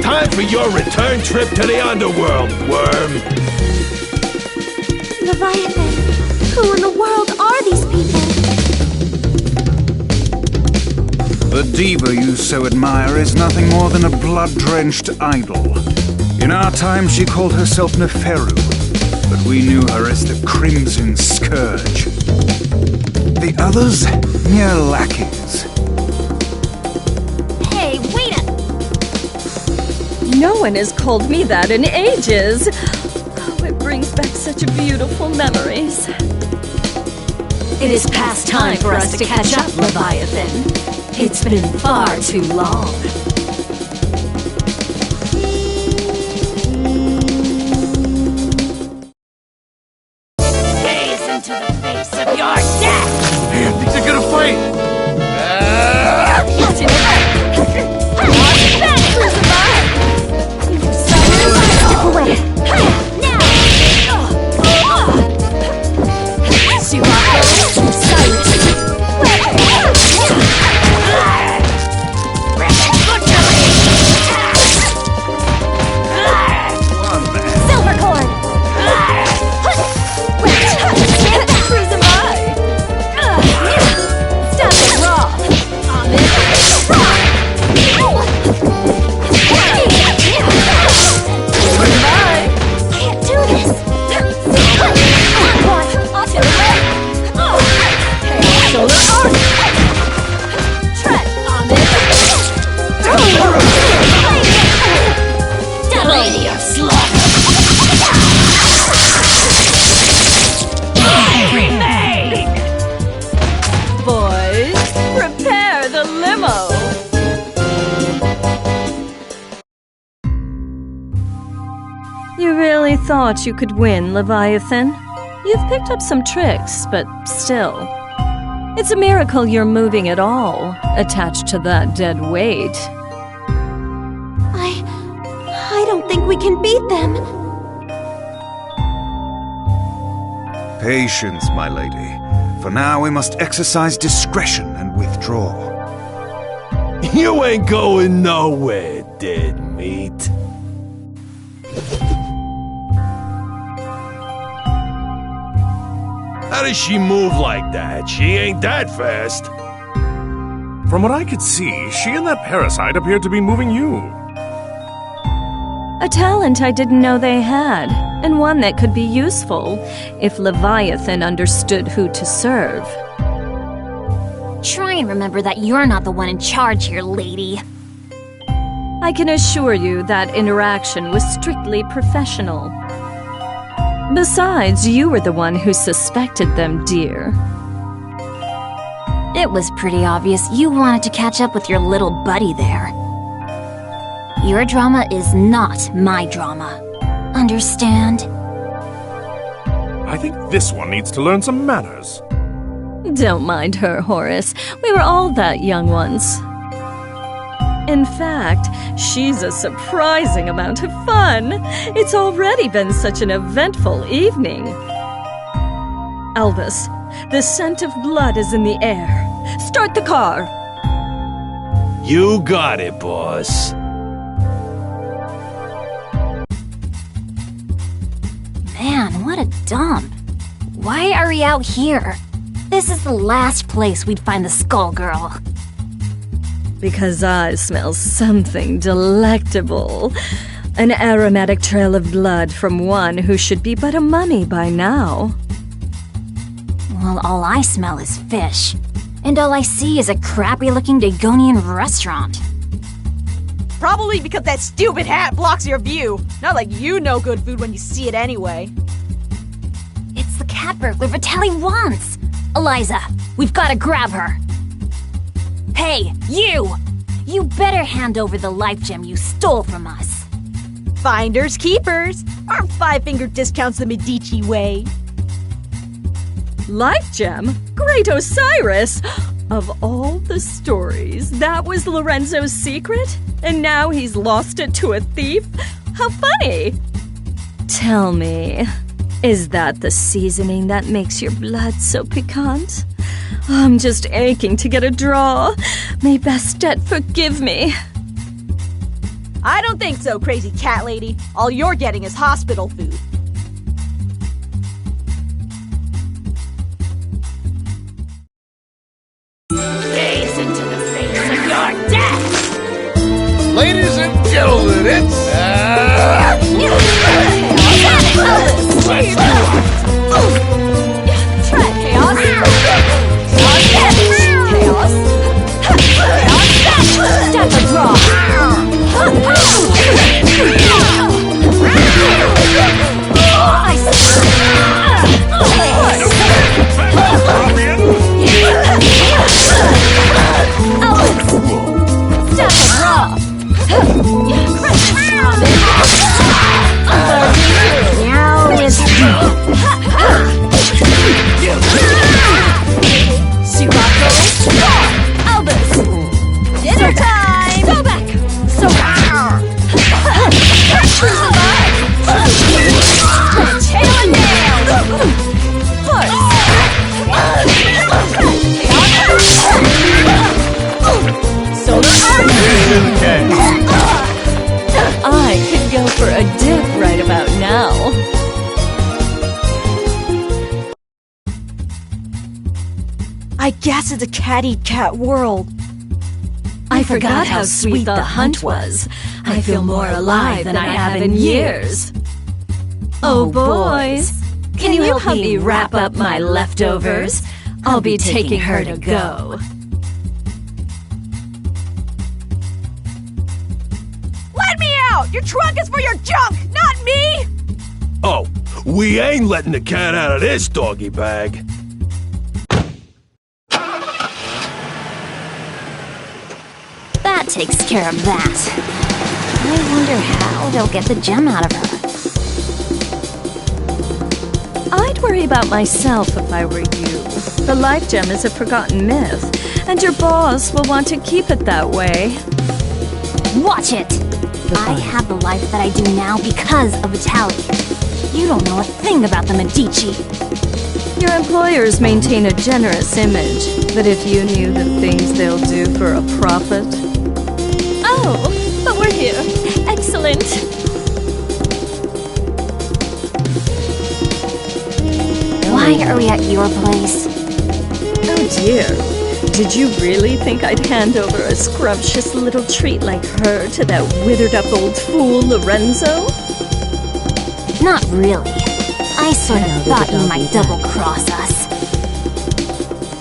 Time for your return trip to the underworld, worm. Leviathan, who in the world are these people? The diva you so admire is nothing more than a blood-drenched idol. In our time, she called herself Neferu, but we knew her as the Crimson Scourge. The others, mere lackeys. Hey, wait a... No one has called me that in ages. Oh, it brings back such beautiful memories. It is past time for us to catch up, Leviathan. It's been far too long. Gaze into the face of your death! Man, these are gonna fight! Step away. Now! Thought you could win, Leviathan. You've picked up some tricks, but still. It's a miracle you're moving at all, attached to that dead weight. I don't think we can beat them. Patience, my lady. For now, we must exercise discretion and withdraw. You ain't going nowhere, dead meat. How does she move like that? She ain't that fast. From what I could see, she and that parasite appeared to be moving you. A talent I didn't know they had, and one that could be useful if Leviathan understood who to serve. Try and remember that you're not the one in charge here, lady. I can assure you that interaction was strictly professional. Besides, you were the one who suspected them, dear. It was pretty obvious you wanted to catch up with your little buddy there. Your drama is not my drama. Understand? I think this one needs to learn some manners. Don't mind her, Horace. We were all that young once. In fact, she's a surprising amount of fun. It's already been such an eventful evening. Elvis, the scent of blood is in the air. Start the car. You got it, boss. Man, what a dump. Why are we out here? This is the last place we'd find the Skullgirl. Because I smell something delectable. An aromatic trail of blood from one who should be but a mummy by now. Well, all I smell is fish. And all I see is a crappy-looking Dagonian restaurant. Probably because that stupid hat blocks your view. Not like you know good food when you see it anyway. It's the cat burglar Vitaly wants! Eliza, we've got to grab her. Hey, you! You better hand over the life gem you stole from us. Finders keepers. Our 5-finger discounts the Medici way. Life gem? Great Osiris! Of all the stories, that was Lorenzo's secret? And now he's lost it to a thief? How funny! Tell me, is that the seasoning that makes your blood so piquant? I'm just aching to get a draw. May Bastet forgive me. I don't think so, crazy cat lady. All you're getting is hospital food. Gaze into the face of your death! Ladies and gentlemen, it's... Try chaos! Chaos! Step a draw! Dinner time! Go back! So tail and nail! I could go for a dip right about now. I guess it's a cat-eat-cat world. I forgot how sweet the hunt was. I feel more alive than I have in years. Oh, boys, can you help me wrap up my leftovers? I'll be taking her to go. Let me out! Your trunk is for your junk, not me! Oh, we ain't letting the cat out of this doggy bag. That takes care of that. I wonder how they'll get the gem out of her. I'd worry about myself if I were you. The life gem is a forgotten myth, and your boss will want to keep it that way. Watch it! I have the life that I do now because of Vitaly. You don't know a thing about the Medici. Your employers maintain a generous image, but if you knew the things they'll do for a profit... Oh, but we're here. Excellent. Why are we at your place? Oh dear. Did you really think I'd hand over a scrumptious little treat like her to that withered-up old fool, Lorenzo? Not really. I sort of thought you might double-cross us.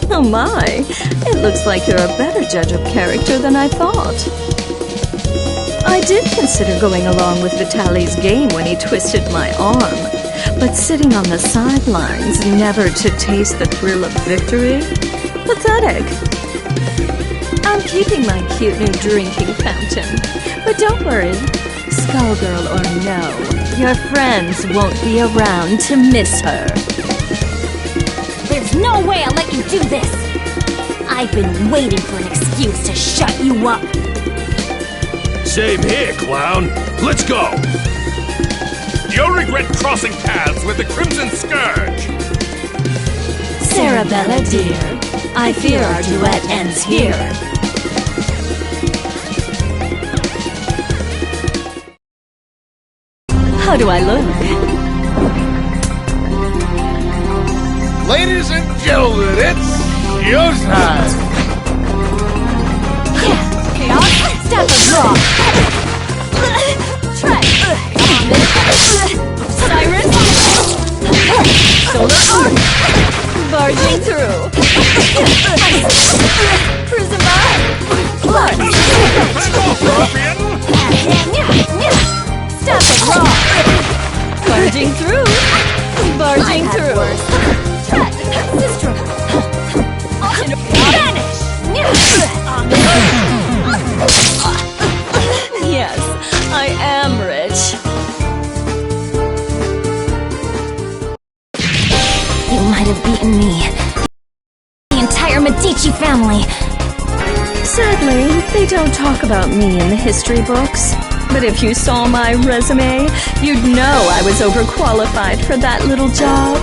Oh my, it looks like you're a better judge of character than I thought. I did consider going along with Vitaly's game when he twisted my arm, but sitting on the sidelines, never to taste the thrill of victory? Pathetic. I'm keeping my cute new drinking fountain, but don't worry. Skullgirl or no, your friends won't be around to miss her. There's no way I'll let you do this! I've been waiting for an excuse to shut you up! Same here, clown. Let's go! You'll regret crossing paths with the Crimson Scourge! Sarabella, dear, I fear our duet ends here. How do I look? Ladies and gentlemen, it's showtime! Step a draw! Tread! Come on, miss! Siren! Solar arc! Barging through! Cruising by! Blood! Step a draw! Barging through! Barging through! Tread! Sistrum! Vanish! Yes, I am rich. You might have beaten me. The entire Medici family. Sadly, they don't talk about me in the history books. But if you saw my resume, you'd know I was overqualified for that little job.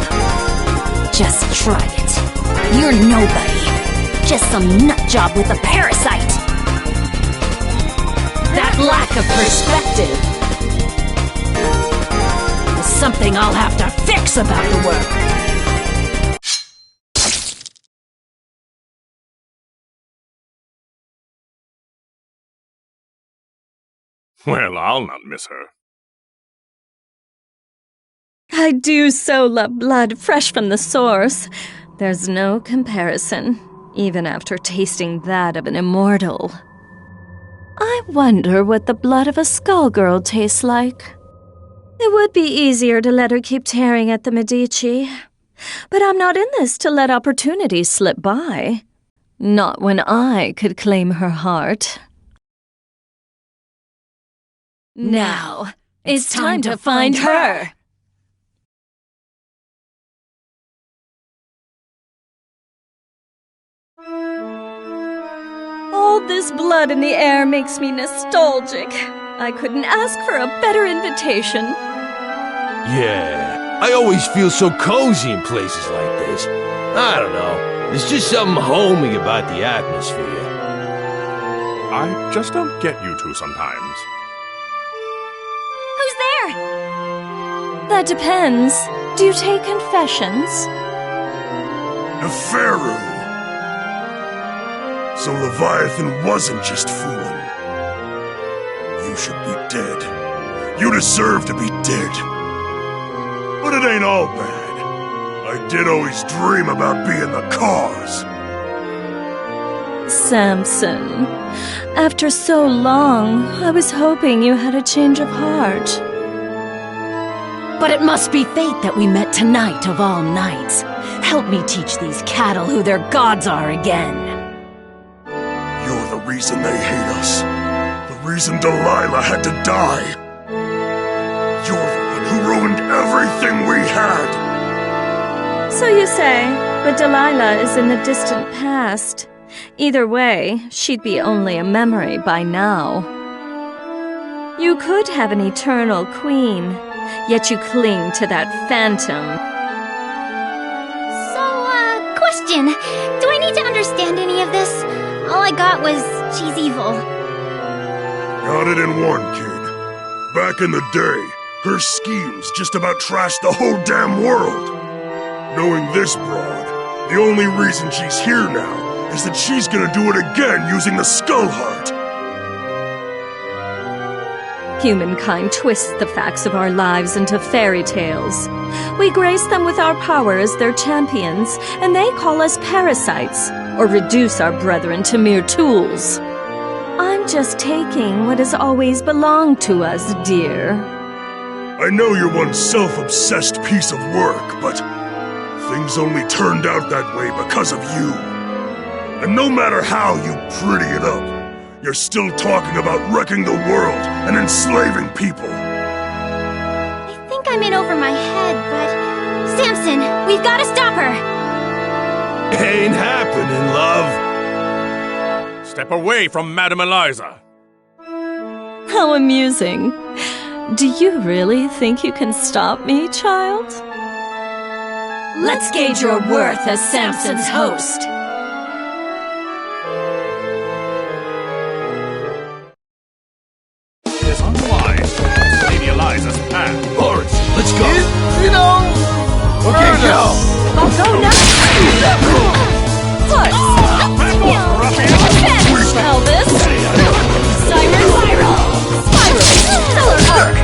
Just try it. You're nobody. Just some nutjob with a parasite. That lack of perspective is something I'll have to fix about the work. Well, I'll not miss her. I do so love blood fresh from the source. There's no comparison, even after tasting that of an immortal. I wonder what the blood of a Skullgirl tastes like. It would be easier to let her keep tearing at the Medici. But I'm not in this to let opportunities slip by. Not when I could claim her heart. Now, it's time to find her! All this blood in the air makes me nostalgic. I couldn't ask for a better invitation. Yeah, I always feel so cozy in places like this. I don't know, there's just something homey about the atmosphere. I just don't get you two sometimes. Who's there? That depends. Do you take confessions? Neferu! So Leviathan wasn't just fooling. You should be dead. You deserve to be dead. But it ain't all bad. I did always dream about being the cause. Samson, after so long, I was hoping you had a change of heart. But it must be fate that we met tonight of all nights. Help me teach these cattle who their gods are again. You're the reason they hate us. The reason Delilah had to die. You're the one who ruined everything we had. So you say, but Delilah is in the distant past. Either way, she'd be only a memory by now. You could have an eternal queen, yet you cling to that phantom. So, question. Do I need to understand any of this? All I got was she's evil. Got it in one, kid. Back in the day, her schemes just about trashed the whole damn world. Knowing this broad, the only reason she's here now is that she's gonna do it again using the Skull Heart. Humankind twists the facts of our lives into fairy tales. We grace them with our power as their champions, and they call us parasites, or reduce our brethren to mere tools. I'm just taking what has always belonged to us, dear. I know you're one self-obsessed piece of work, but things only turned out that way because of you. And no matter how you pretty it up, you're still talking about wrecking the world and enslaving people. I think I'm in over my head, but... Samson, we've got to stop her! Ain't happening, love. Step away from Madame Eliza. How amusing. Do you really think you can stop me, child? Let's gauge your worth as Samson's host. Is unwise to cross Lady Eliza's path. Boris, let's go. You know... Okay, go. I'll go now. Push. Elvis. Siren Viral. Spiral. Stellar Arc.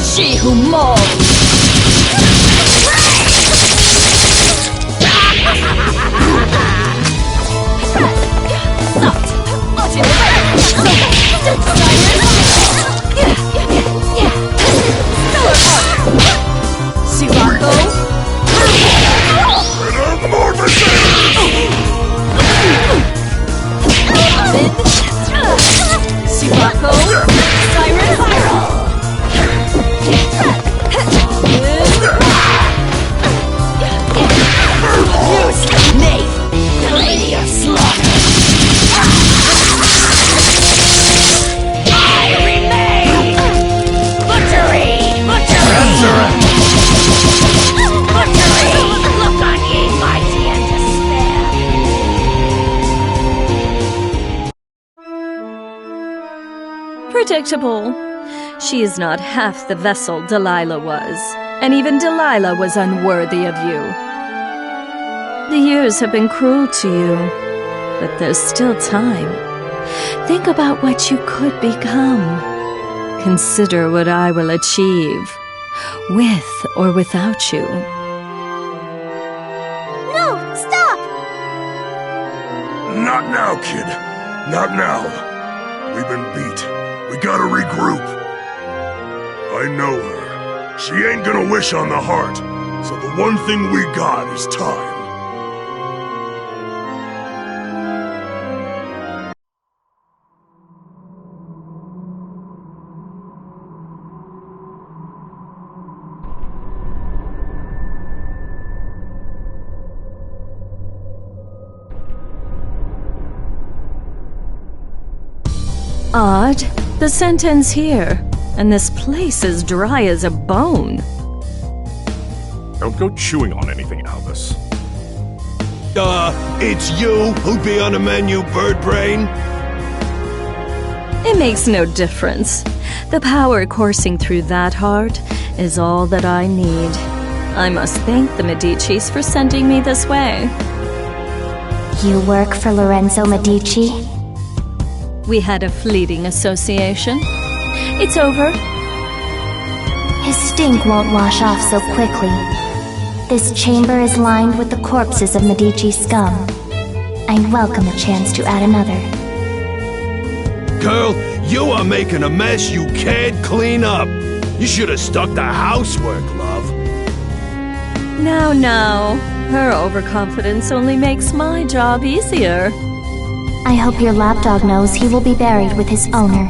She who molds. Predictable. She is not half the vessel Delilah was, and even Delilah was unworthy of you. The years have been cruel to you, but there's still time. Think about what you could become. Consider what I will achieve, with or without you. No, stop! Not now, kid. Not now. We've been beat. We gotta regroup. I know her. She ain't gonna wish on the heart, so the one thing we got is time. Odd. The scent ends here, and this place is dry as a bone. Don't go chewing on anything, Albus. It's you who'd be on the menu, bird brain? It makes no difference. The power coursing through that heart is all that I need. I must thank the Medicis for sending me this way. You work for Lorenzo Medici? We had a fleeting association. It's over. His stink won't wash off so quickly. This chamber is lined with the corpses of Medici scum. I welcome a chance to add another. Girl, you are making a mess you can't clean up. You should have stuck to housework, love. Now. Her overconfidence only makes my job easier. I hope your lapdog knows he will be buried with his owner.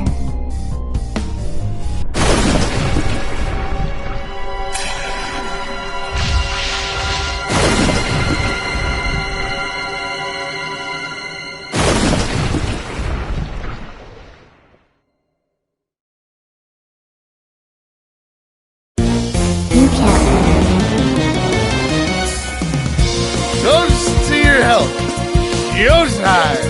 You can't. Toast to your health. Your side.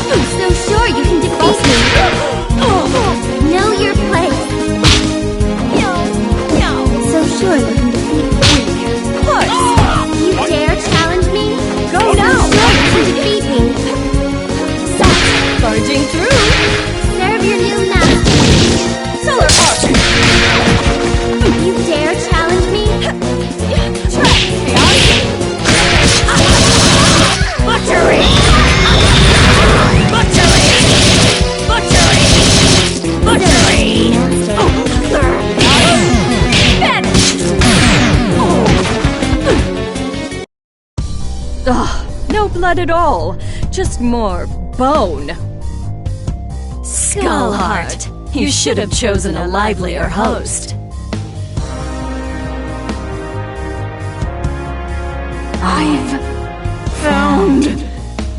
I'm so sure you can defeat me! blood at all, just more bone. Skullheart, you should have chosen a livelier host. I've found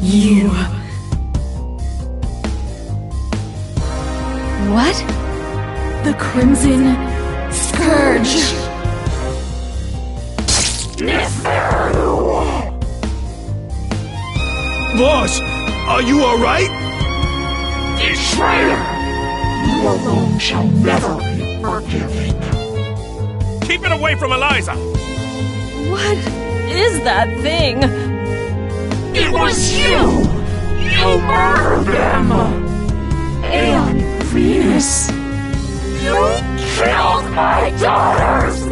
you. What? The Crimson Scourge. Boss, are you alright? Betrayer! You alone shall never be forgiven. Keep it away from Eliza! What is that thing? It was you! You murdered them! And Venus! You killed my daughters!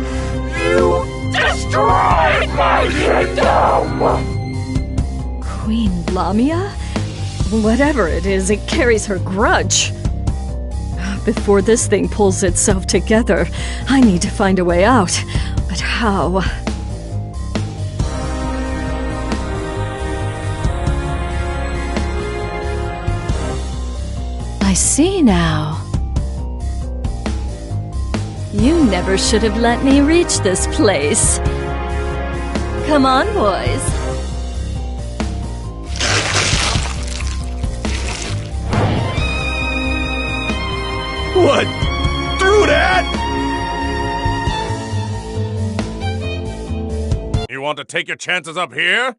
You destroyed my kingdom! Queen Lamia? Whatever it is, it carries her grudge. Before this thing pulls itself together, I need to find a way out. But how? I see now. You never should have let me reach this place. Come on, boys. What? Through that? You want to take your chances up here?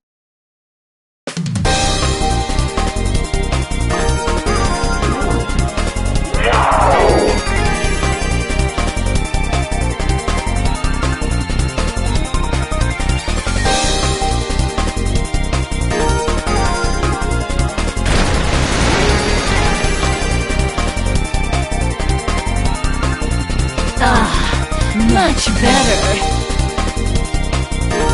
Much better.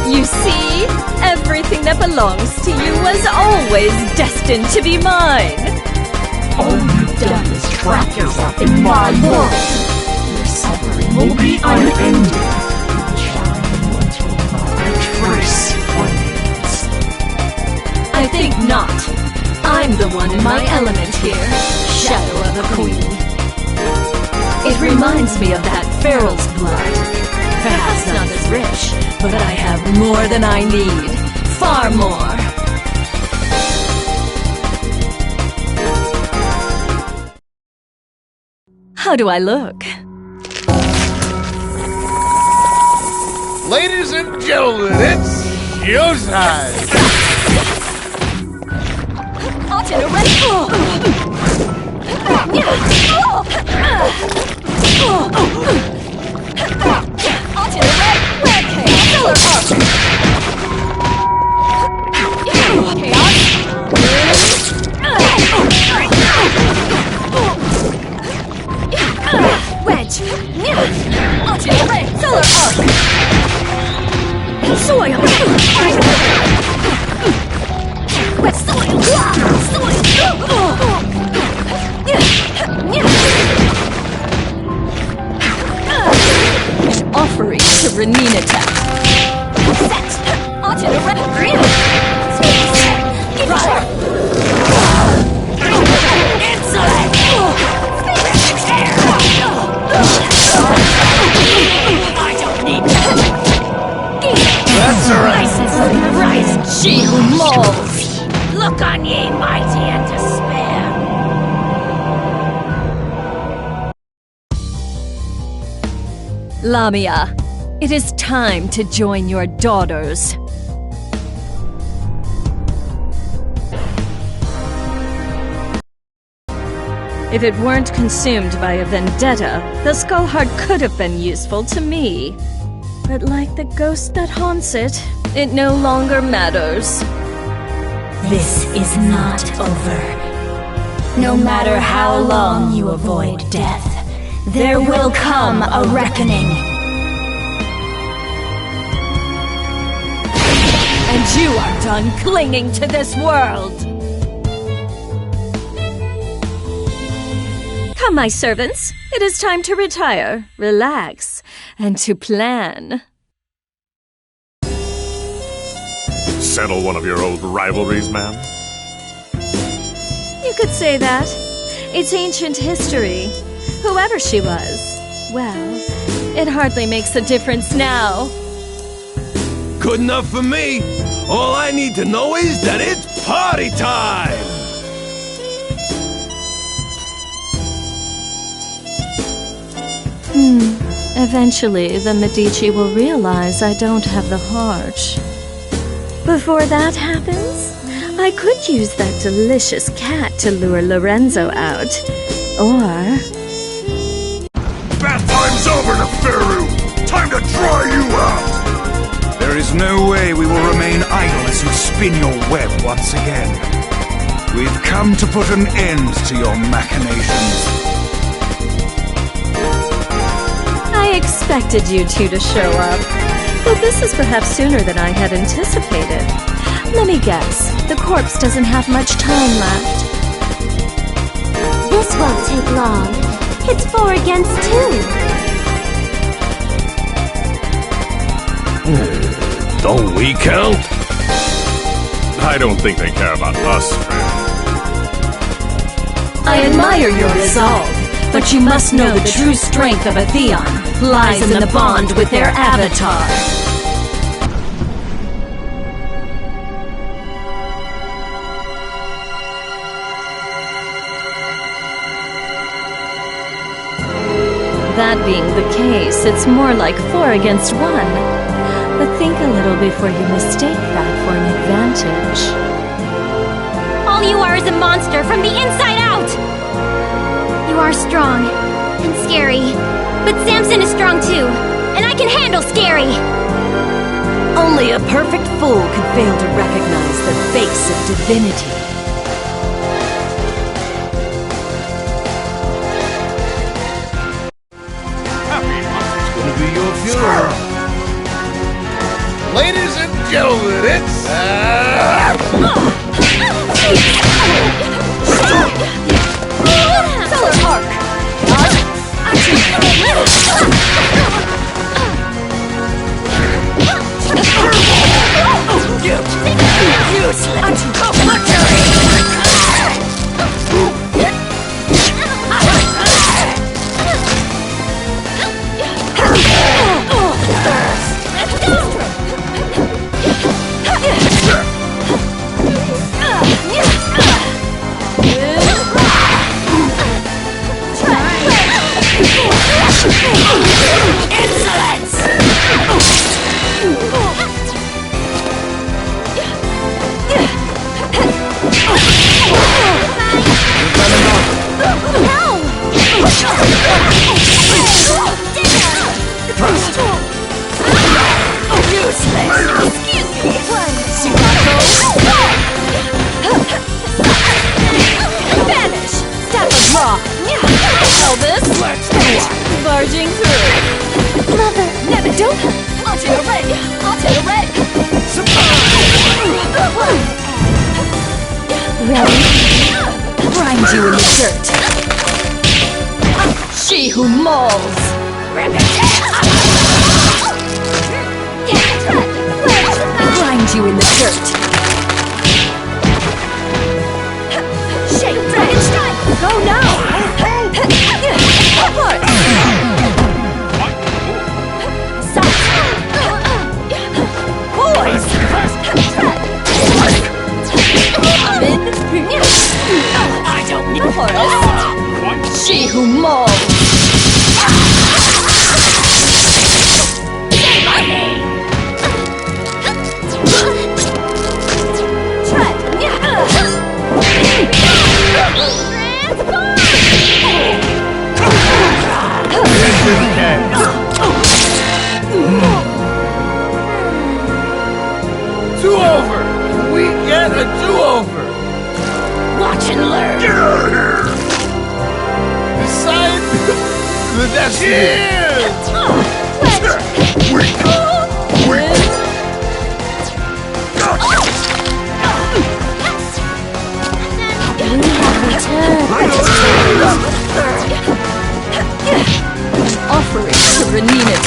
You see? Everything that belongs to you was always destined to be mine. All you've done is trap yourself in my world. Your suffering will be unending. Charm you until not a trace remains. I think not. I'm the one in my element here. Shadow of a queen. It reminds me of that Feral's blood. Perhaps not as rich, but I have more than I need. Far more. How do I look? Ladies and gentlemen, it's showtime! Wedge! Solar Arc! Soil! Offering to Renine attack. Set! Onto the red green! Right! Inside! I don't need that! That's alright! Rise, shield moles! Look on ye, mighty and despair! Lamia, it is time to join your daughters. If it weren't consumed by a vendetta, the Skullheart could have been useful to me. But like the ghost that haunts it, it no longer matters. This is not over. No matter how long you avoid death, there will come a reckoning. And you are done clinging to this world. Come, my servants. It is time to retire, relax, and to plan. settle one of your old rivalries, ma'am? You could say that. It's ancient history. Whoever she was, well, it hardly makes a difference now. Good enough for me. All I need to know is that it's party time! Eventually, the Medici will realize I don't have the heart. Before that happens, I could use that delicious cat to lure Lorenzo out. Or... Bath time's over, Neferu! Time to dry you out! There is no way we will remain idle as you spin your web once again. We've come to put an end to your machinations. I expected you two to show up, but this is perhaps sooner than I had anticipated. Let me guess, the corpse doesn't have much time left. This won't take long. It's 4 against 2. Don't we count? I don't think they care about us, friend. I admire your resolve, but you must know the true strength of a Theon lies in the bond with their avatar. That being the case, it's more like 4 against 1. But think a little before you mistake that for an advantage. All you are is a monster from the inside out! You are strong and scary, but Samson is strong too, and I can handle scary! Only a perfect fool could fail to recognize the face of divinity. Ladies and gentlemen, it's... Stellar Hark! Barging through. Mother! Never don't! I'll take a red! I'll take a red! Ready? Grind you in the dirt. She who mauls. Grind you in the dirt. Shake, dragon strike! Go now! Boys! I don't need forest. She who mauls. Do-over! We get a do-over! Watch and learn. Get out of here! Decide the destiny! Weak! Weak! Offering to Renina.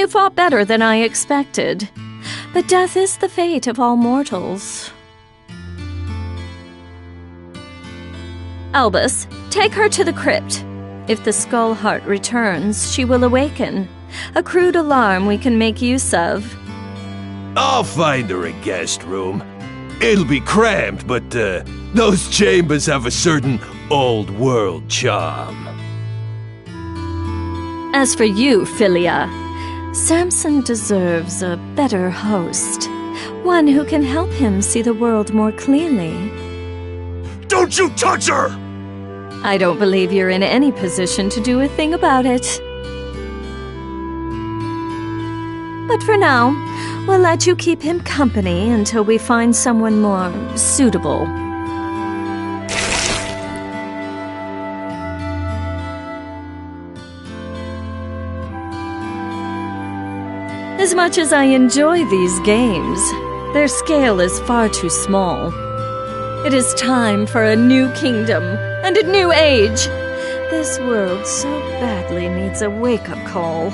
You fought better than I expected. But death is the fate of all mortals. Albus, take her to the crypt. If the Skull Heart returns, she will awaken. A crude alarm we can make use of. I'll find her a guest room. It'll be cramped, but those chambers have a certain old-world charm. As for you, Philia, Samson deserves a better host. One who can help him see the world more clearly. Don't you touch her! I don't believe you're in any position to do a thing about it. But for now, we'll let you keep him company until we find someone more suitable. As much as I enjoy these games, their scale is far too small. It is time for a new kingdom and a new age. This world so badly needs a wake-up call.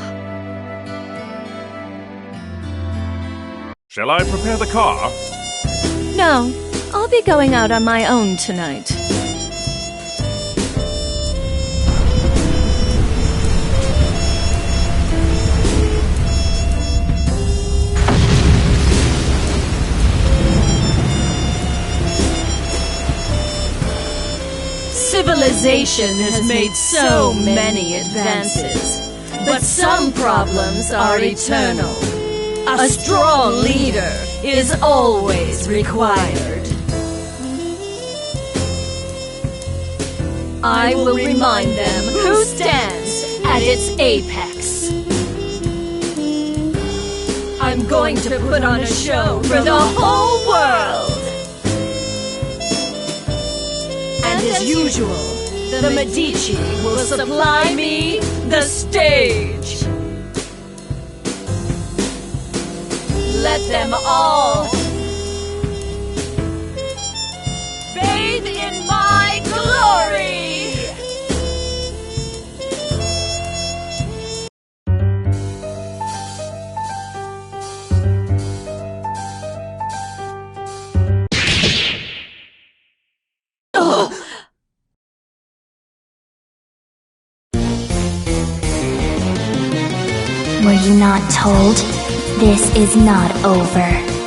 Shall I prepare the car? No, I'll be going out on my own tonight. Civilization has made so many advances, but some problems are eternal. A strong leader is always required. I will remind them who stands at its apex. I'm going to put on a show for the whole world. And as usual, the Medici will supply me the stage. Let them all bathe in my glory! Were you not told? This is not over.